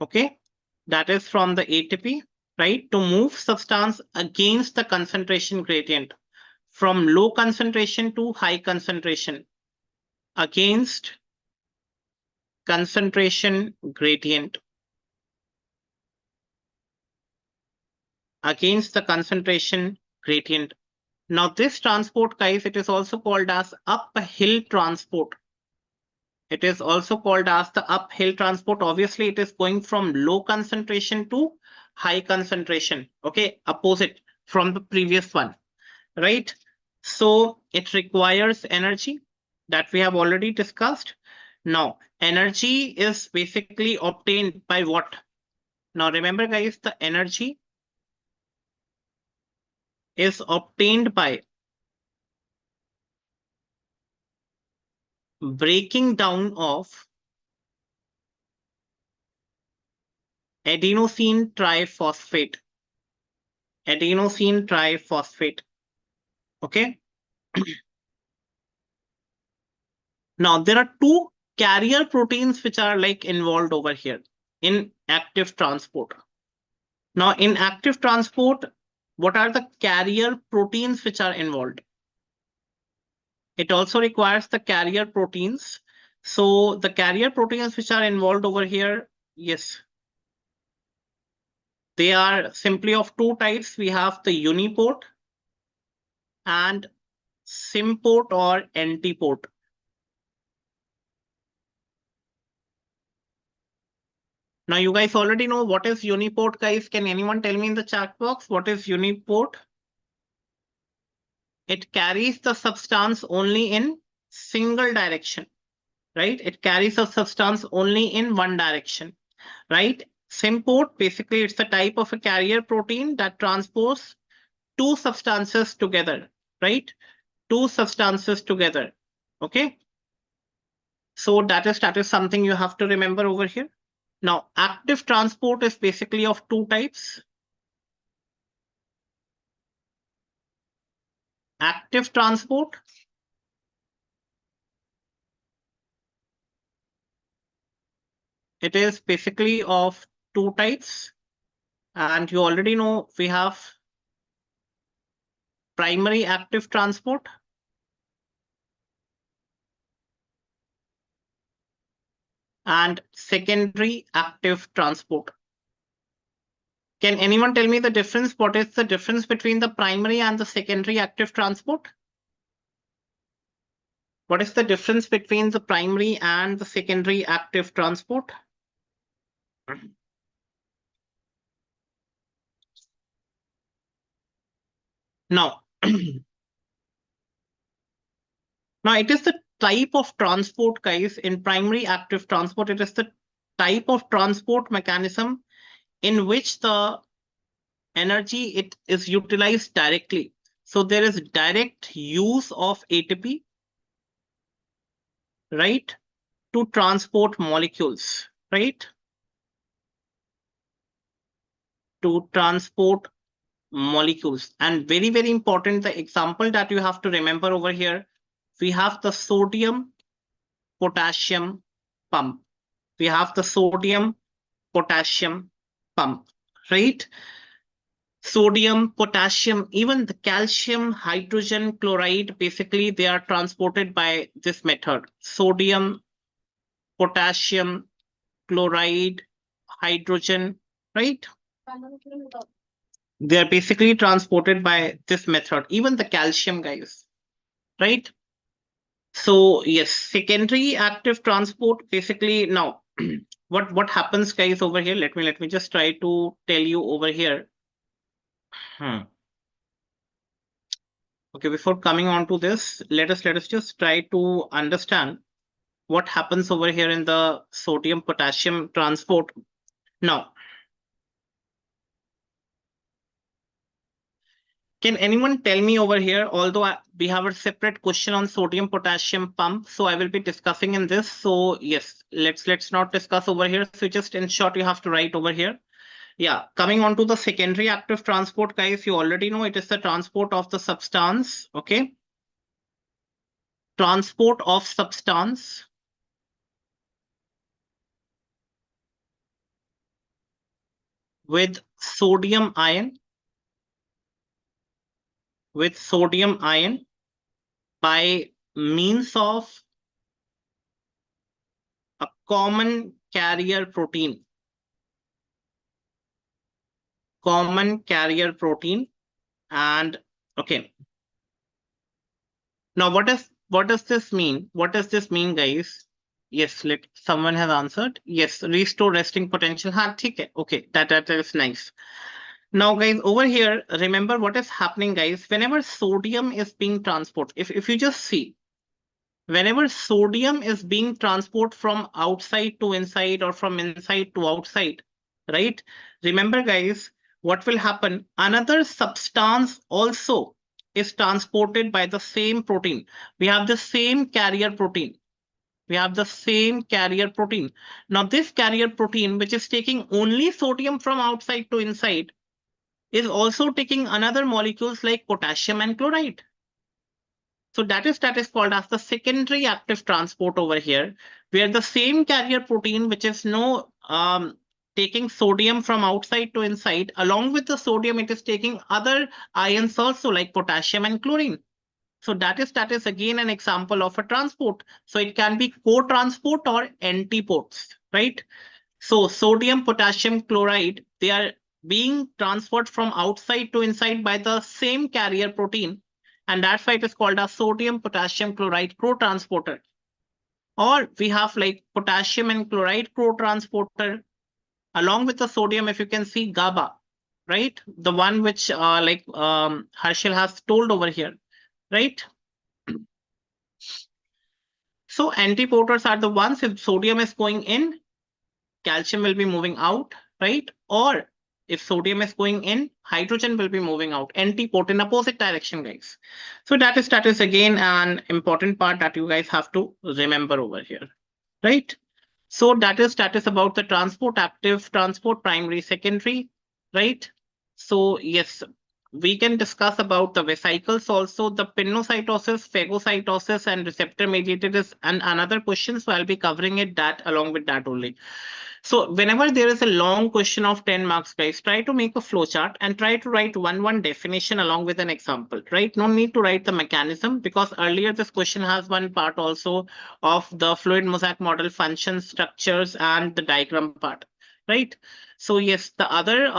okay? That is from the ATP, right? To move substance against the concentration gradient from low concentration to high concentration against concentration gradient. Against the concentration gradient. Now this transport, guys, it is also called as uphill transport. It is also called as the uphill transport. Obviously, it is going from low concentration to high concentration. Okay, opposite from the previous one, right? So it requires energy that we have already discussed. Now, energy is basically obtained by what? Now, remember, guys, the energy is obtained by breaking down of adenosine triphosphate. Adenosine triphosphate. Okay. Now there are two carrier proteins which are like involved over here in active transport. Now in active transport, what are the carrier proteins which are involved? It also requires the carrier proteins. So the carrier proteins which are involved over here, yes, they are simply of two types. We have the uniport and symport or antiport. Now you guys already know what is uniport, guys. Can anyone tell me in the chat box what is uniport? It carries the substance only in single direction. right? It carries a substance only in one direction, right? Symport, basically, it's a type of a carrier protein that transports two substances together, right? Two substances together. Okay. So that is something you have to remember over here. Now, active transport is basically of two types. Active transport, it is basically of two types. And you already know we have primary active transport and secondary active transport. Can anyone tell me the difference? What is the difference between the primary and the secondary active transport? What is the difference between the primary and the secondary active transport? Now, now it is the type of transport, guys. In primary active transport, it is the type of transport mechanism in which the energy it is utilized directly. So there is direct use of ATP, right, to transport molecules, right, to transport molecules. And very, very important, the example that you have to remember over here, we have the sodium potassium pump. We have the sodium potassium pump, right? Sodium, potassium, even the calcium, hydrogen, chloride, basically they are transported by this method. Sodium, potassium, chloride, hydrogen, right? They are basically transported by this method, even the calcium, guys, right? So yes, secondary active transport, basically now what happens, guys, over here? Let me just try to tell you over here. Okay, before coming on to this, let us just try to understand what happens over here in the sodium potassium transport. Now, can anyone tell me over here, although we have a separate question on sodium potassium pump, so I will be discussing in this. So yes, let's not discuss over here. So just in short, you have to write over here. Yeah, coming on to the secondary active transport, guys, you already know it is the transport of the substance. Okay, transport of substance with sodium ion, by means of a common carrier protein. Common carrier protein. And okay, now what does this mean? What does this mean, guys? Yes, let someone has answered. Yes, restore resting potential. Ha, theek hai. Okay, that is nice. Now, guys, over here, remember what is happening, guys. Whenever sodium is being transported, if you just see, whenever sodium is being transported from outside to inside or from inside to outside, right? Remember, guys, what will happen? Another substance also is transported by the same protein. We have the same carrier protein. We have the same carrier protein. Now, this carrier protein, which is taking only sodium from outside to inside, is also taking another molecules like potassium and chloride. So that is called as the secondary active transport over here, where the same carrier protein, which is no taking sodium from outside to inside, along with the sodium, it is taking other ions also like potassium and chlorine. So that is again an example of a transport. So it can be co-transport or antiports, right? So sodium, potassium, chloride, they are being transferred from outside to inside by the same carrier protein. And that's why it is called a sodium, potassium, chloride co-transporter. Or we have like potassium and chloride co-transporter. Along with the sodium, if you can see GABA, right? The one which Harshil has told over here, right? So antiporters are the ones, if sodium is going in, calcium will be moving out, right? Or if sodium is going in, hydrogen will be moving out. Antiport in opposite direction, guys. So that is again an important part that you guys have to remember over here, right? So that is about the transport, active transport, primary, secondary, right? So yes, we can discuss about the vesicles also, the pinocytosis, phagocytosis, and receptor mediated is another question. So I'll be covering it that along with that only. So whenever there is a long question of 10 marks, guys, try to make a flow chart and try to write one definition along with an example, right? No need to write the mechanism, because earlier this question has one part also of the fluid mosaic model, functions, structures, and the diagram part, right? So yes, the other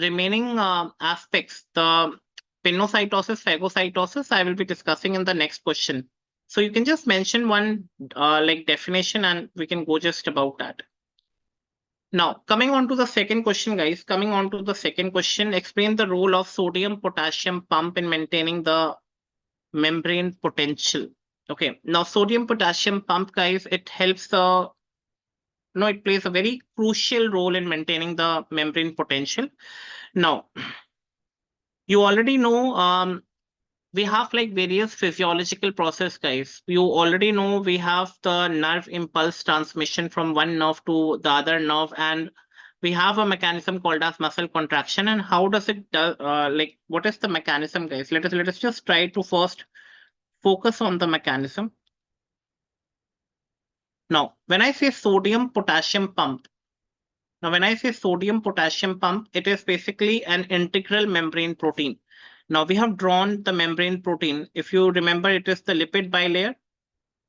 remaining aspects, the pinocytosis, phagocytosis, I will be discussing in the next question. So you can just mention one like definition and we can go just about that. Now, coming on to the second question, guys, coming on to the second question, explain the role of sodium potassium pump in maintaining the membrane potential. Okay, now sodium potassium pump, guys, it helps the, no, it plays a very crucial role in maintaining the membrane potential. Now, you already know we have like various physiological process, guys. You already know we have the nerve impulse transmission from one nerve to the other nerve, and we have a mechanism called as muscle contraction. And how does it do, like what is the mechanism, guys? Let us just try to first focus on the mechanism. Now when I say sodium potassium pump, it is basically an integral membrane protein. Now we have drawn the membrane protein. If you remember, it is the lipid bilayer,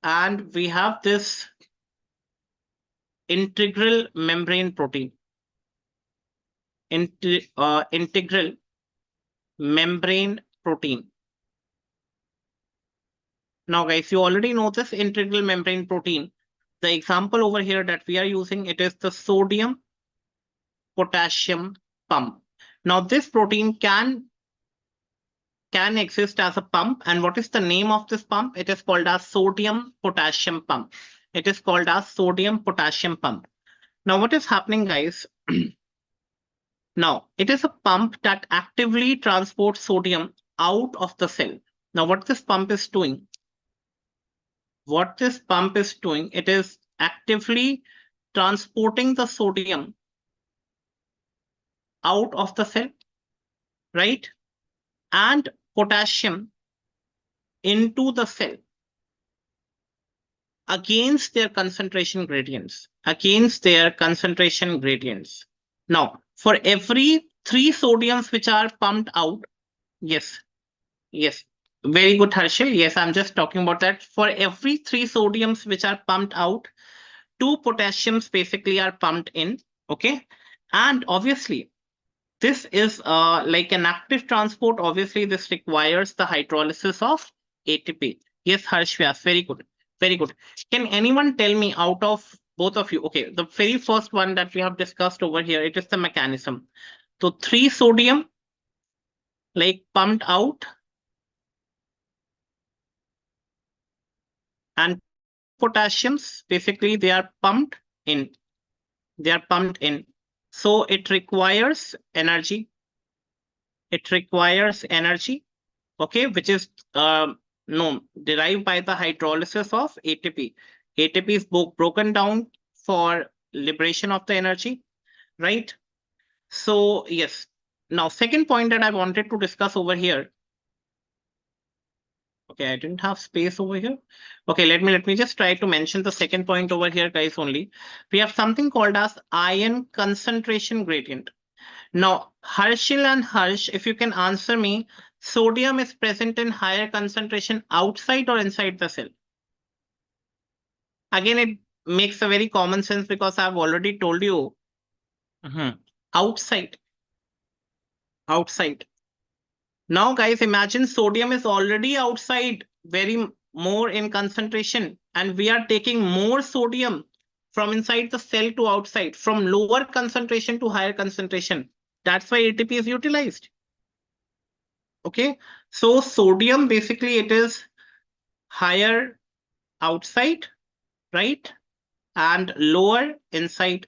and we have this integral membrane protein. Integral membrane protein. Now, guys, you already know this integral membrane protein. The example over here that we are using, it is the sodium potassium pump. Now, this protein can exist as a pump. And what is the name of this pump? It is called as sodium potassium pump. It is called as sodium potassium pump. Now, what is happening, guys? Now, it is a pump that actively transports sodium out of the cell. Now, what this pump is doing? It is actively transporting the sodium out of the cell, right? And potassium into the cell against their concentration gradients. Now, for every 3 sodiums which are pumped out, yes, very good, Harshil. Yes, I'm just talking about that. For every 3 sodiums which are pumped out, 2 potassiums basically are pumped in. Okay, and obviously this is like an active transport. Obviously, this requires the hydrolysis of ATP. Yes, Harshvyas, very good. Very good. Can anyone tell me out of both of you? Okay, the very first one that we have discussed over here, it is the mechanism. So 3 sodium like pumped out and potassiums, basically they are pumped in. So it requires energy. Okay, which is no derived by the hydrolysis of ATP. ATP is broken down for liberation of the energy, right? So yes. Now, second point that I wanted to discuss over here. Okay, I didn't have space over here. Okay, let me just try to mention the second point over here, guys, only. We have something called as ion concentration gradient. Now, Harshil and Harsh, if you can answer me, sodium is present in higher concentration outside or inside the cell? Again, it makes a very common sense because I've already told you. Outside. Now, guys, imagine sodium is already outside, very more in concentration, and we are taking more sodium from inside the cell to outside, from lower concentration to higher concentration. That's why ATP is utilized. Okay, so sodium basically it is higher outside, right? And lower inside.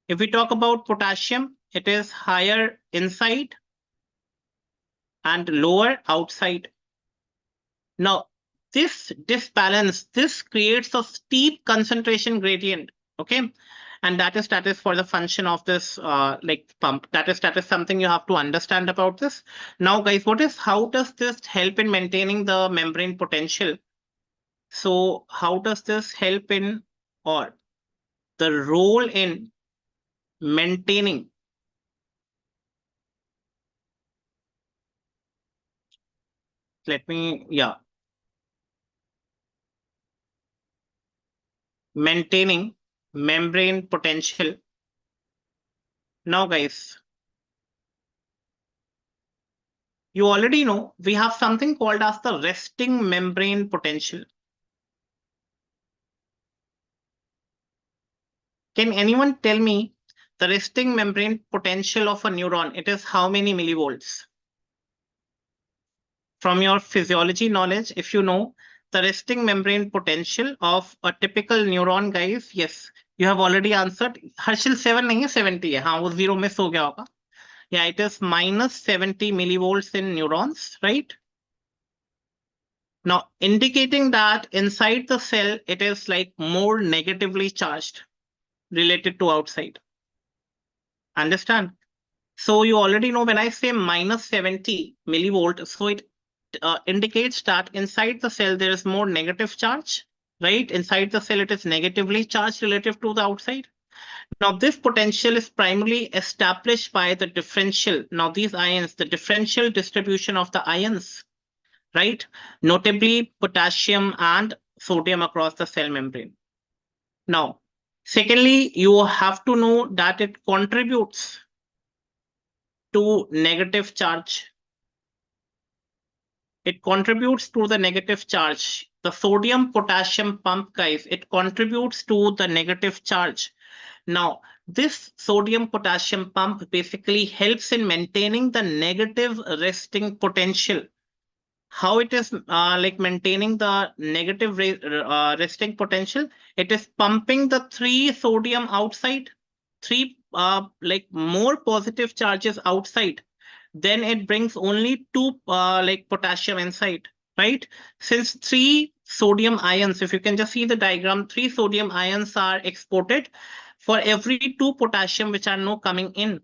If we talk about potassium, it is higher inside and lower outside. Now, this disbalance, this creates a steep concentration gradient. Okay. And that is for the function of this like pump. That is something you have to understand about this. Now, guys, how does this help in maintaining the membrane potential? So, how does this help in or the role in maintaining let me yeah maintaining membrane potential. Now, guys, you already know we have something called as the resting membrane potential. Can anyone tell me the resting membrane potential of a neuron? It is how many millivolts? From your physiology knowledge, if you know the resting membrane potential of a typical neuron, guys, yes, you have already answered. Harshil 7 नहीं है 70 है. हाँ वो 0 miss हो गया होगा. Yeah, it is minus 70 millivolts in neurons, right? Now, indicating that inside the cell, it is like more negatively charged related to outside. Understand? So you already know when I say minus 70 millivolt, so it indicates that inside the cell, there is more negative charge, right? Inside the cell, it is negatively charged relative to the outside. Now, this potential is primarily established by the differential. Now, these ions, the differential distribution of the ions, right? Notably potassium and sodium across the cell membrane. Now, secondly, you have to know that it contributes to negative charge. It contributes to the negative charge. The sodium potassium pump, guys, it contributes to the negative charge. Now, this sodium potassium pump basically helps in maintaining the negative resting potential. How it is like maintaining the negative resting potential? It is pumping the 3 sodium outside, 3 like more positive charges outside. Then it brings only 2 like potassium inside, right? Since 3 sodium ions, if you can just see the diagram, 3 sodium ions are exported for every 2 potassium which are now coming in.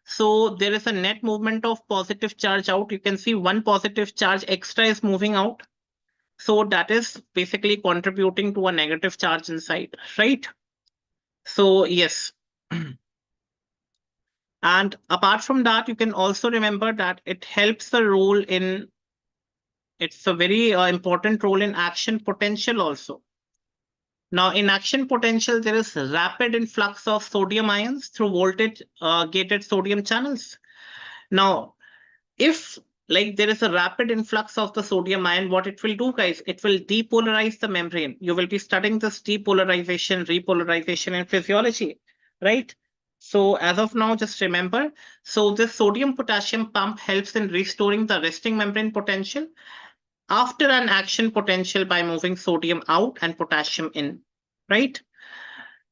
So there is a net movement of positive charge out. You can see 1 positive charge extra is moving out. So that is basically contributing to a negative charge inside, right? So yes. And apart from that, you can also remember that it helps the role in, it's a very important role in action potential also. Now, in action potential, there is rapid influx of sodium ions through voltage gated sodium channels. Now, if like there is a rapid influx of the sodium ion, what it will do, guys, it will depolarize the membrane. You will be studying this depolarization, repolarization in physiology, right? So as of now, just remember, so this sodium potassium pump helps in restoring the resting membrane potential after an action potential by moving sodium out and potassium in, right?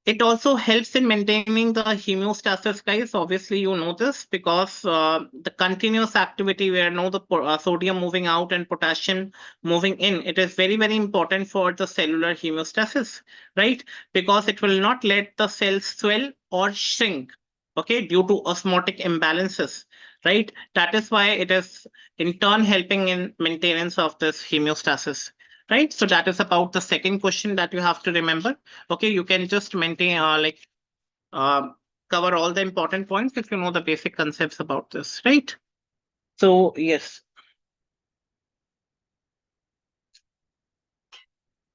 It also helps in maintaining the homeostasis, guys. Obviously, you know this because the continuous activity where no the sodium moving out and potassium moving in, it is very, very important for the cellular homeostasis, right? Because it will not let the cells swell or shrink, okay, due to osmotic imbalances, right? That is why it is in turn helping in maintenance of this homeostasis, right? So that is about the second question that you have to remember. Okay, you can just maintain uh, cover all the important points if you know the basic concepts about this, right? So yes,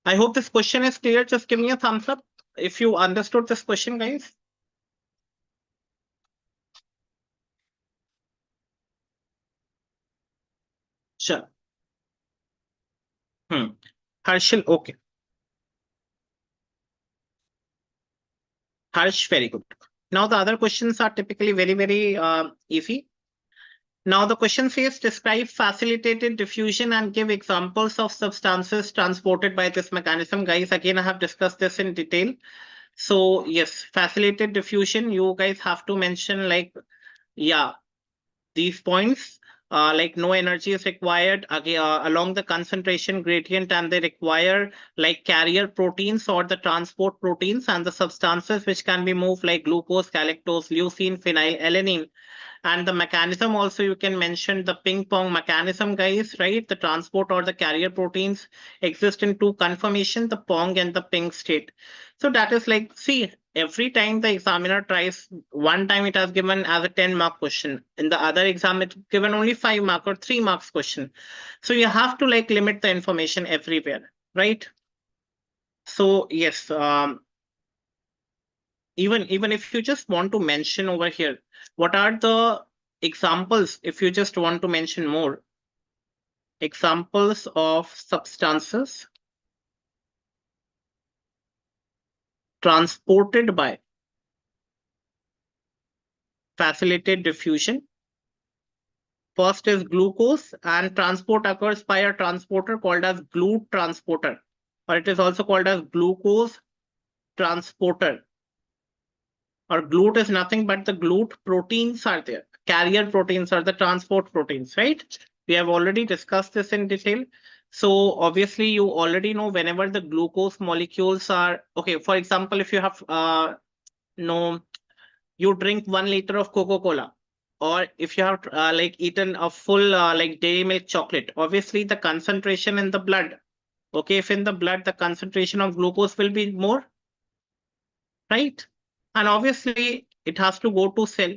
I hope this question is clear. Just give me a thumbs up if you understood this question, guys. Sure. Hmm. Harshil, okay. Harsh, very good. Now the other questions are typically very, very easy. Now the question says describe facilitated diffusion and give examples of substances transported by this mechanism. Guys, again, I have discussed this in detail. So yes, facilitated diffusion, you guys have to mention like, yeah, these points, like no energy is required along the concentration gradient, and they require like carrier proteins or the transport proteins and the substances which can be moved like glucose, galactose, leucine, phenylalanine. And the mechanism also you can mention the ping pong mechanism, guys, right? The transport or the carrier proteins exist in two conformation, the pong and the ping state. So that is like, see, every time the examiner tries, one time it has given as a 10-mark question. In the other exam, it's given only 5 mark or 3 marks question. So you have to like limit the information everywhere, right? So yes, even if you just want to mention over here, what are the examples, if you just want to mention more examples of substances transported by facilitated diffusion. First is glucose, and transport occurs by a transporter called as GLUT transporter, or it is also called as glucose transporter. Or GLUT is nothing but the GLUT proteins are there. Carrier proteins are the transport proteins, right? We have already discussed this in detail. So obviously you already know whenever the glucose molecules are, okay, for example, if you have, no, you drink 1 liter of Coca-Cola, or if you have like eaten a full like dairy milk chocolate, obviously the concentration in the blood, okay, if in the blood the concentration of glucose will be more, right? And obviously it has to go to cell.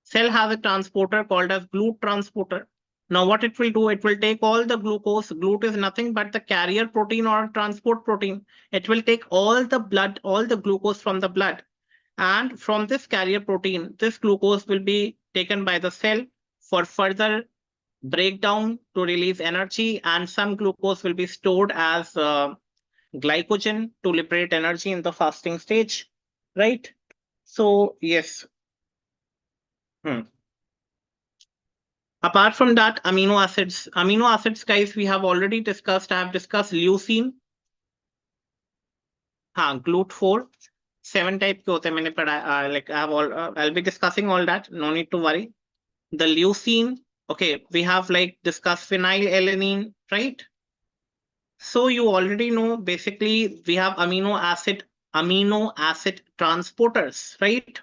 Cell has a transporter called as GLUT transporter. Now what it will do, it will take all the glucose. GLUT is nothing but the carrier protein or transport protein. It will take all the blood, all the glucose from the blood. And from this carrier protein, this glucose will be taken by the cell for further breakdown to release energy, and some glucose will be stored as glycogen to liberate energy in the fasting stage, right? So yes. Hmm. Apart from that, amino acids, guys, we have already discussed. I have discussed leucine, हाँ, GLUT4, 7 type के होते हैं मैंने पढ़ा, like I have all, I'll be discussing all that. No need to worry. The leucine, okay, we have like discussed phenylalanine, right? So you already know basically we have amino acid transporters, right?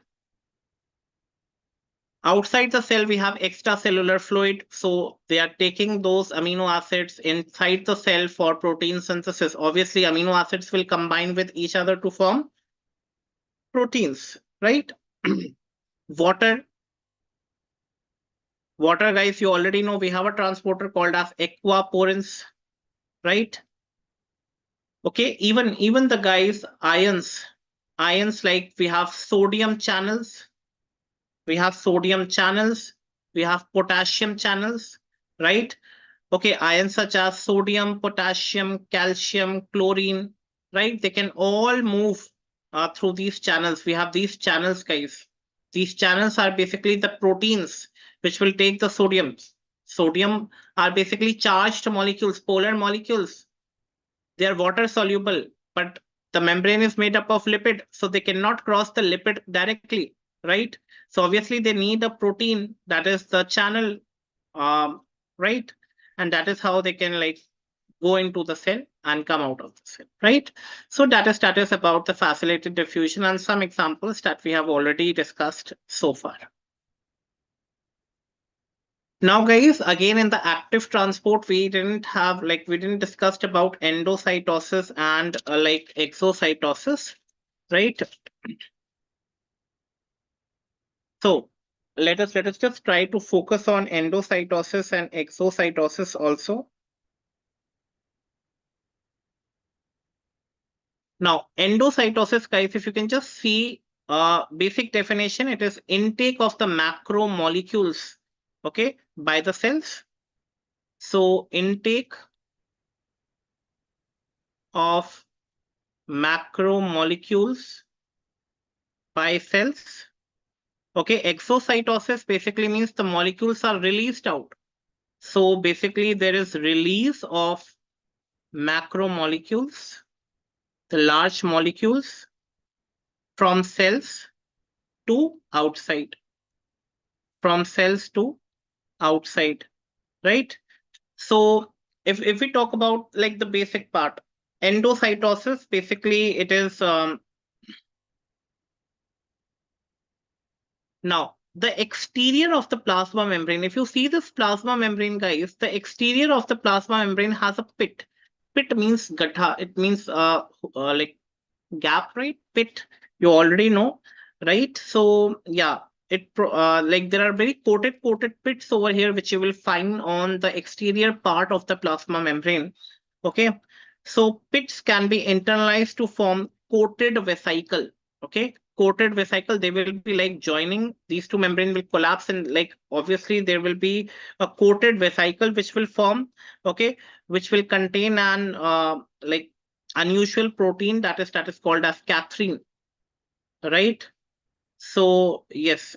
Outside the cell, we have extracellular fluid. So they are taking those amino acids inside the cell for protein synthesis. Obviously, amino acids will combine with each other to form proteins, right? Water. Water, guys, you already know we have a transporter called as aquaporins, right? Okay, even the guys, ions like we have sodium channels, we have sodium channels, we have potassium channels, right? Okay, ions such as sodium, potassium, calcium, chlorine, right? They can all move through these channels. We have these channels, guys. These channels are basically the proteins which will take the sodium. Sodium are basically charged molecules, polar molecules. They are water soluble, but the membrane is made up of lipid, so they cannot cross the lipid directly, right? So obviously they need a protein that is the channel, um, right? And that is how they can like go into the cell and come out of the cell, right? So that is about the facilitated diffusion and some examples that we have already discussed so far. Now, guys, again in the active transport, we didn't discuss about endocytosis and like exocytosis, right? So let us just try to focus on endocytosis and exocytosis also. Now, endocytosis, guys, if you can just see basic definition, it is intake of the macromolecules, okay, by the cells. So intake of macromolecules by cells. Okay, exocytosis basically means the molecules are released out. So basically there is release of macromolecules, the large molecules from cells to outside, from cells to outside, right? So if we talk about like the basic part, endocytosis, basically it is now the exterior of the plasma membrane. If you see this plasma membrane, guys, the exterior of the plasma membrane has a pit. Pit means gatha. It means like gap, right? Pit, you already know, right? So yeah, like there are very coated pits over here which you will find on the exterior part of the plasma membrane. Okay, so pits can be internalized to form coated vesicle. Okay, coated vesicle, they will be like joining, these two membrane will collapse, and like obviously there will be a coated vesicle which will form. Okay, which will contain an like unusual protein that is called as catherine, right? So yes,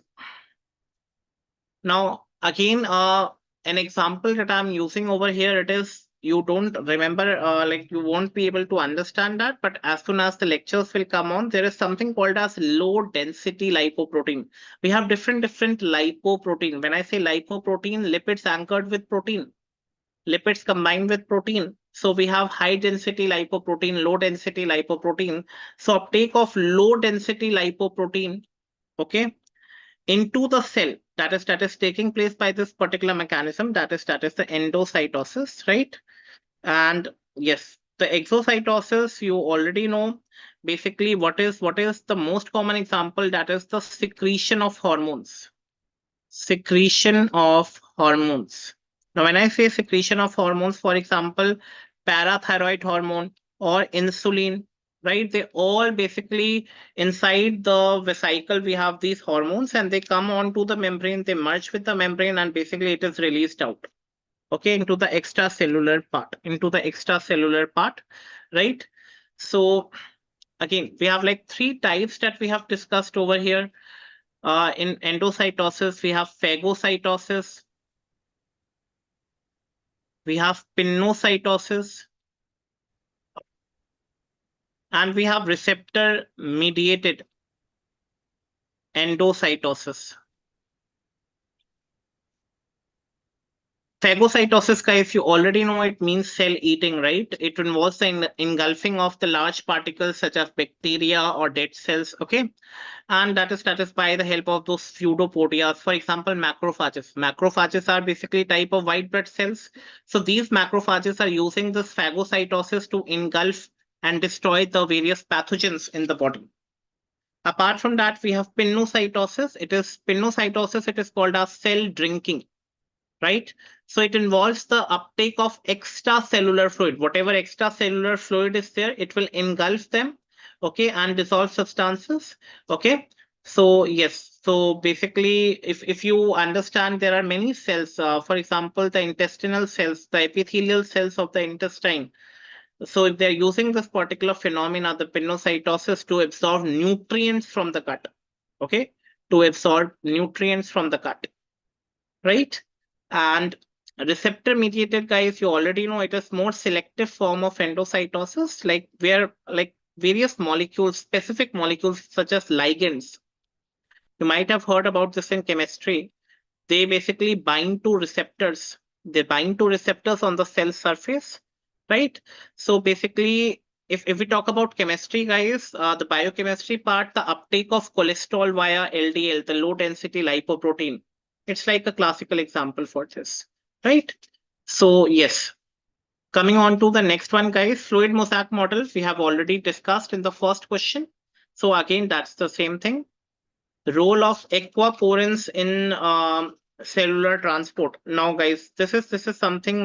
now again an example that I'm using over here, it is, you don't remember, like you won't be able to understand that, but as soon as the lectures will come on, there is something called as low density lipoprotein. We have different lipoprotein. When I say lipoprotein, lipids anchored with protein, lipids combined with protein. So we have high density lipoprotein, low density lipoprotein. So uptake of low density lipoprotein, okay, into the cell, that is taking place by this particular mechanism, that is the endocytosis, right? And yes, the exocytosis, you already know. Basically, what is the most common example? That is the secretion of hormones. Secretion of hormones. Now, when I say secretion of hormones, for example, parathyroid hormone or insulin, right? They all basically, inside the vesicle, we have these hormones and they come onto the membrane, they merge with the membrane, and basically it is released out. Okay, into the extracellular part, right? So again, we have like three types that we have discussed over here. In endocytosis, we have phagocytosis, we have pinocytosis, and we have receptor mediated endocytosis. Phagocytosis, guys, you already know it means cell eating, right? It involves the engulfing of the large particles such as bacteria or dead cells, okay? And that is by the help of those pseudopodia. For example, macrophages. Macrophages are basically type of white blood cells. So these macrophages are using this phagocytosis to engulf and destroy the various pathogens in the body. Apart from that, we have pinocytosis. It is called as cell drinking, right? So it involves the uptake of extracellular fluid. Whatever extracellular fluid is there, it will engulf them, okay, and dissolve substances, okay. So yes, so basically, if you understand, there are many cells. For example, the intestinal cells, the epithelial cells of the intestine. So if they're using this particular phenomena, the pinocytosis, to absorb nutrients from the gut, okay, to absorb nutrients from the gut, right? And receptor mediated, guys, you already know it is more selective form of endocytosis, like where like various molecules, specific molecules such as ligands. You might have heard about this in chemistry. They basically bind to receptors. They bind to receptors on the cell surface, right? So basically, if we talk about chemistry, guys, the biochemistry part, the uptake of cholesterol via LDL, the low density lipoprotein, it's like a classical example for this, right? So yes, coming on to the next one, guys, fluid mosaic model, we have already discussed in the first question. So again, that's the same thing. Role of aquaporins in cellular transport. Now, guys, this is something.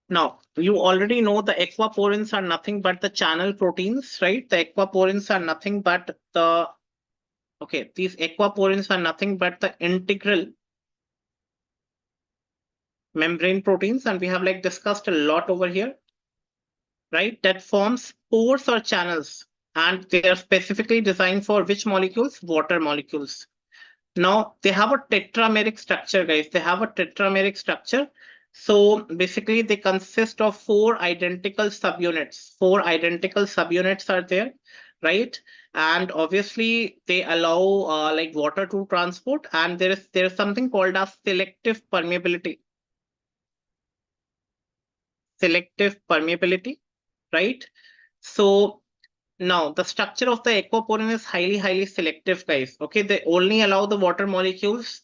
Now, you already know the aquaporins are nothing but the channel proteins, right? The aquaporins are nothing but the, okay, these aquaporins are nothing but the integral membrane proteins, and we have like discussed a lot over here, right? That forms pores or channels. and they are specifically designed for which molecules? Water molecules. Now they have a tetrameric structure, guys. They have a tetrameric structure. So basically, they consist of four identical subunits. Four identical subunits are there, right? And obviously, they allow like water to transport. And there is something called as selective permeability. Selective permeability, right? So now, the structure of the aquaporin is highly selective, guys. Okay, they only allow the water molecules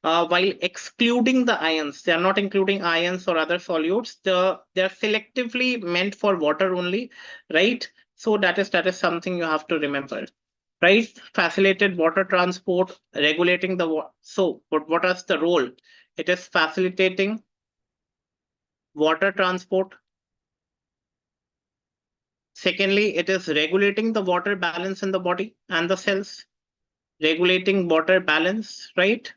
while excluding the ions. They are not including ions or other solutes. They are selectively meant for water only, right? So that is something you have to remember, right? Facilitated water transport, regulating the water. So, what is the role? It is facilitating water transport. Secondly, it is regulating the water balance in the body and the cells, regulating water balance, right?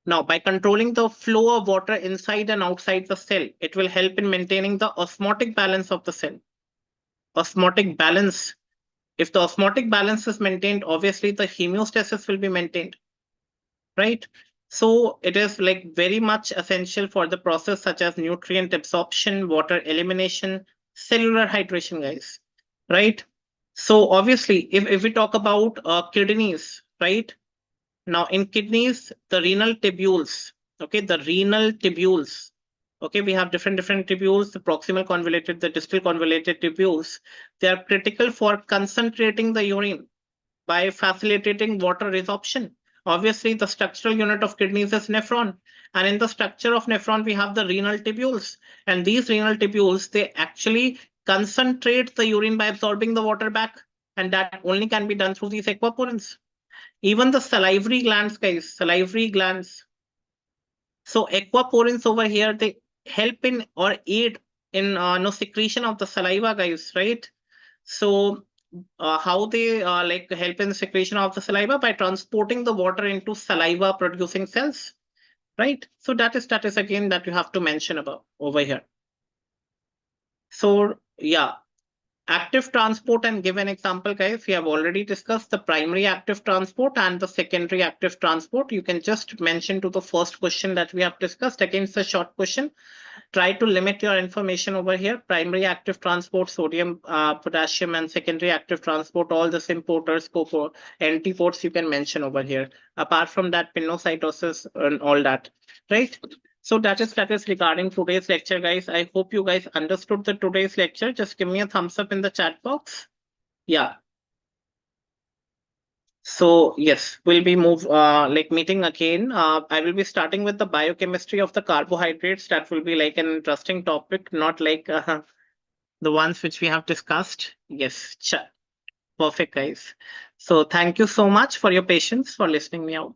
Now, by controlling the flow of water inside and outside the cell, it will help in maintaining the osmotic balance of the cell. Osmotic balance. If the osmotic balance is maintained, obviously the homeostasis will be maintained, right? So it is like very much essential for the process such as nutrient absorption, water elimination, cellular hydration, guys, right? So obviously, if we talk about kidneys, right? Now in kidneys, the renal tubules, okay, the renal tubules, okay, we have different tubules, the proximal convoluted, the distal convoluted tubules. They are critical for concentrating the urine by facilitating water resorption. Obviously, the structural unit of kidneys is nephron. And in the structure of nephron, we have the renal tubules. And these renal tubules, they actually concentrate the urine by absorbing the water back. And that only can be done through these aquaporins. Even the salivary glands, guys, salivary glands. So aquaporins over here, they help in or aid in no secretion of the saliva, guys, right? So how they like help in the secretion of the saliva by transporting the water into saliva producing cells, right? So that is again that you have to mention about over here. So yeah, active transport, and give an example, guys. We have already discussed the primary active transport and the secondary active transport. You can just mention to the first question that we have discussed. Again, it's a short question. Try to limit your information over here. Primary active transport, sodium, potassium, and secondary active transport, all the importers, antiports you can mention over here. Apart from that, pinocytosis and all that, right? So that is regarding today's lecture, guys. I hope you guys understood the today's lecture. Just give me a thumbs up in the chat box. Yeah. So yes, we'll be like meeting again. I will be starting with the biochemistry of the carbohydrates. That will be like an interesting topic, not like the ones which we have discussed. Yes, perfect, guys. So thank you so much for your patience for listening me out.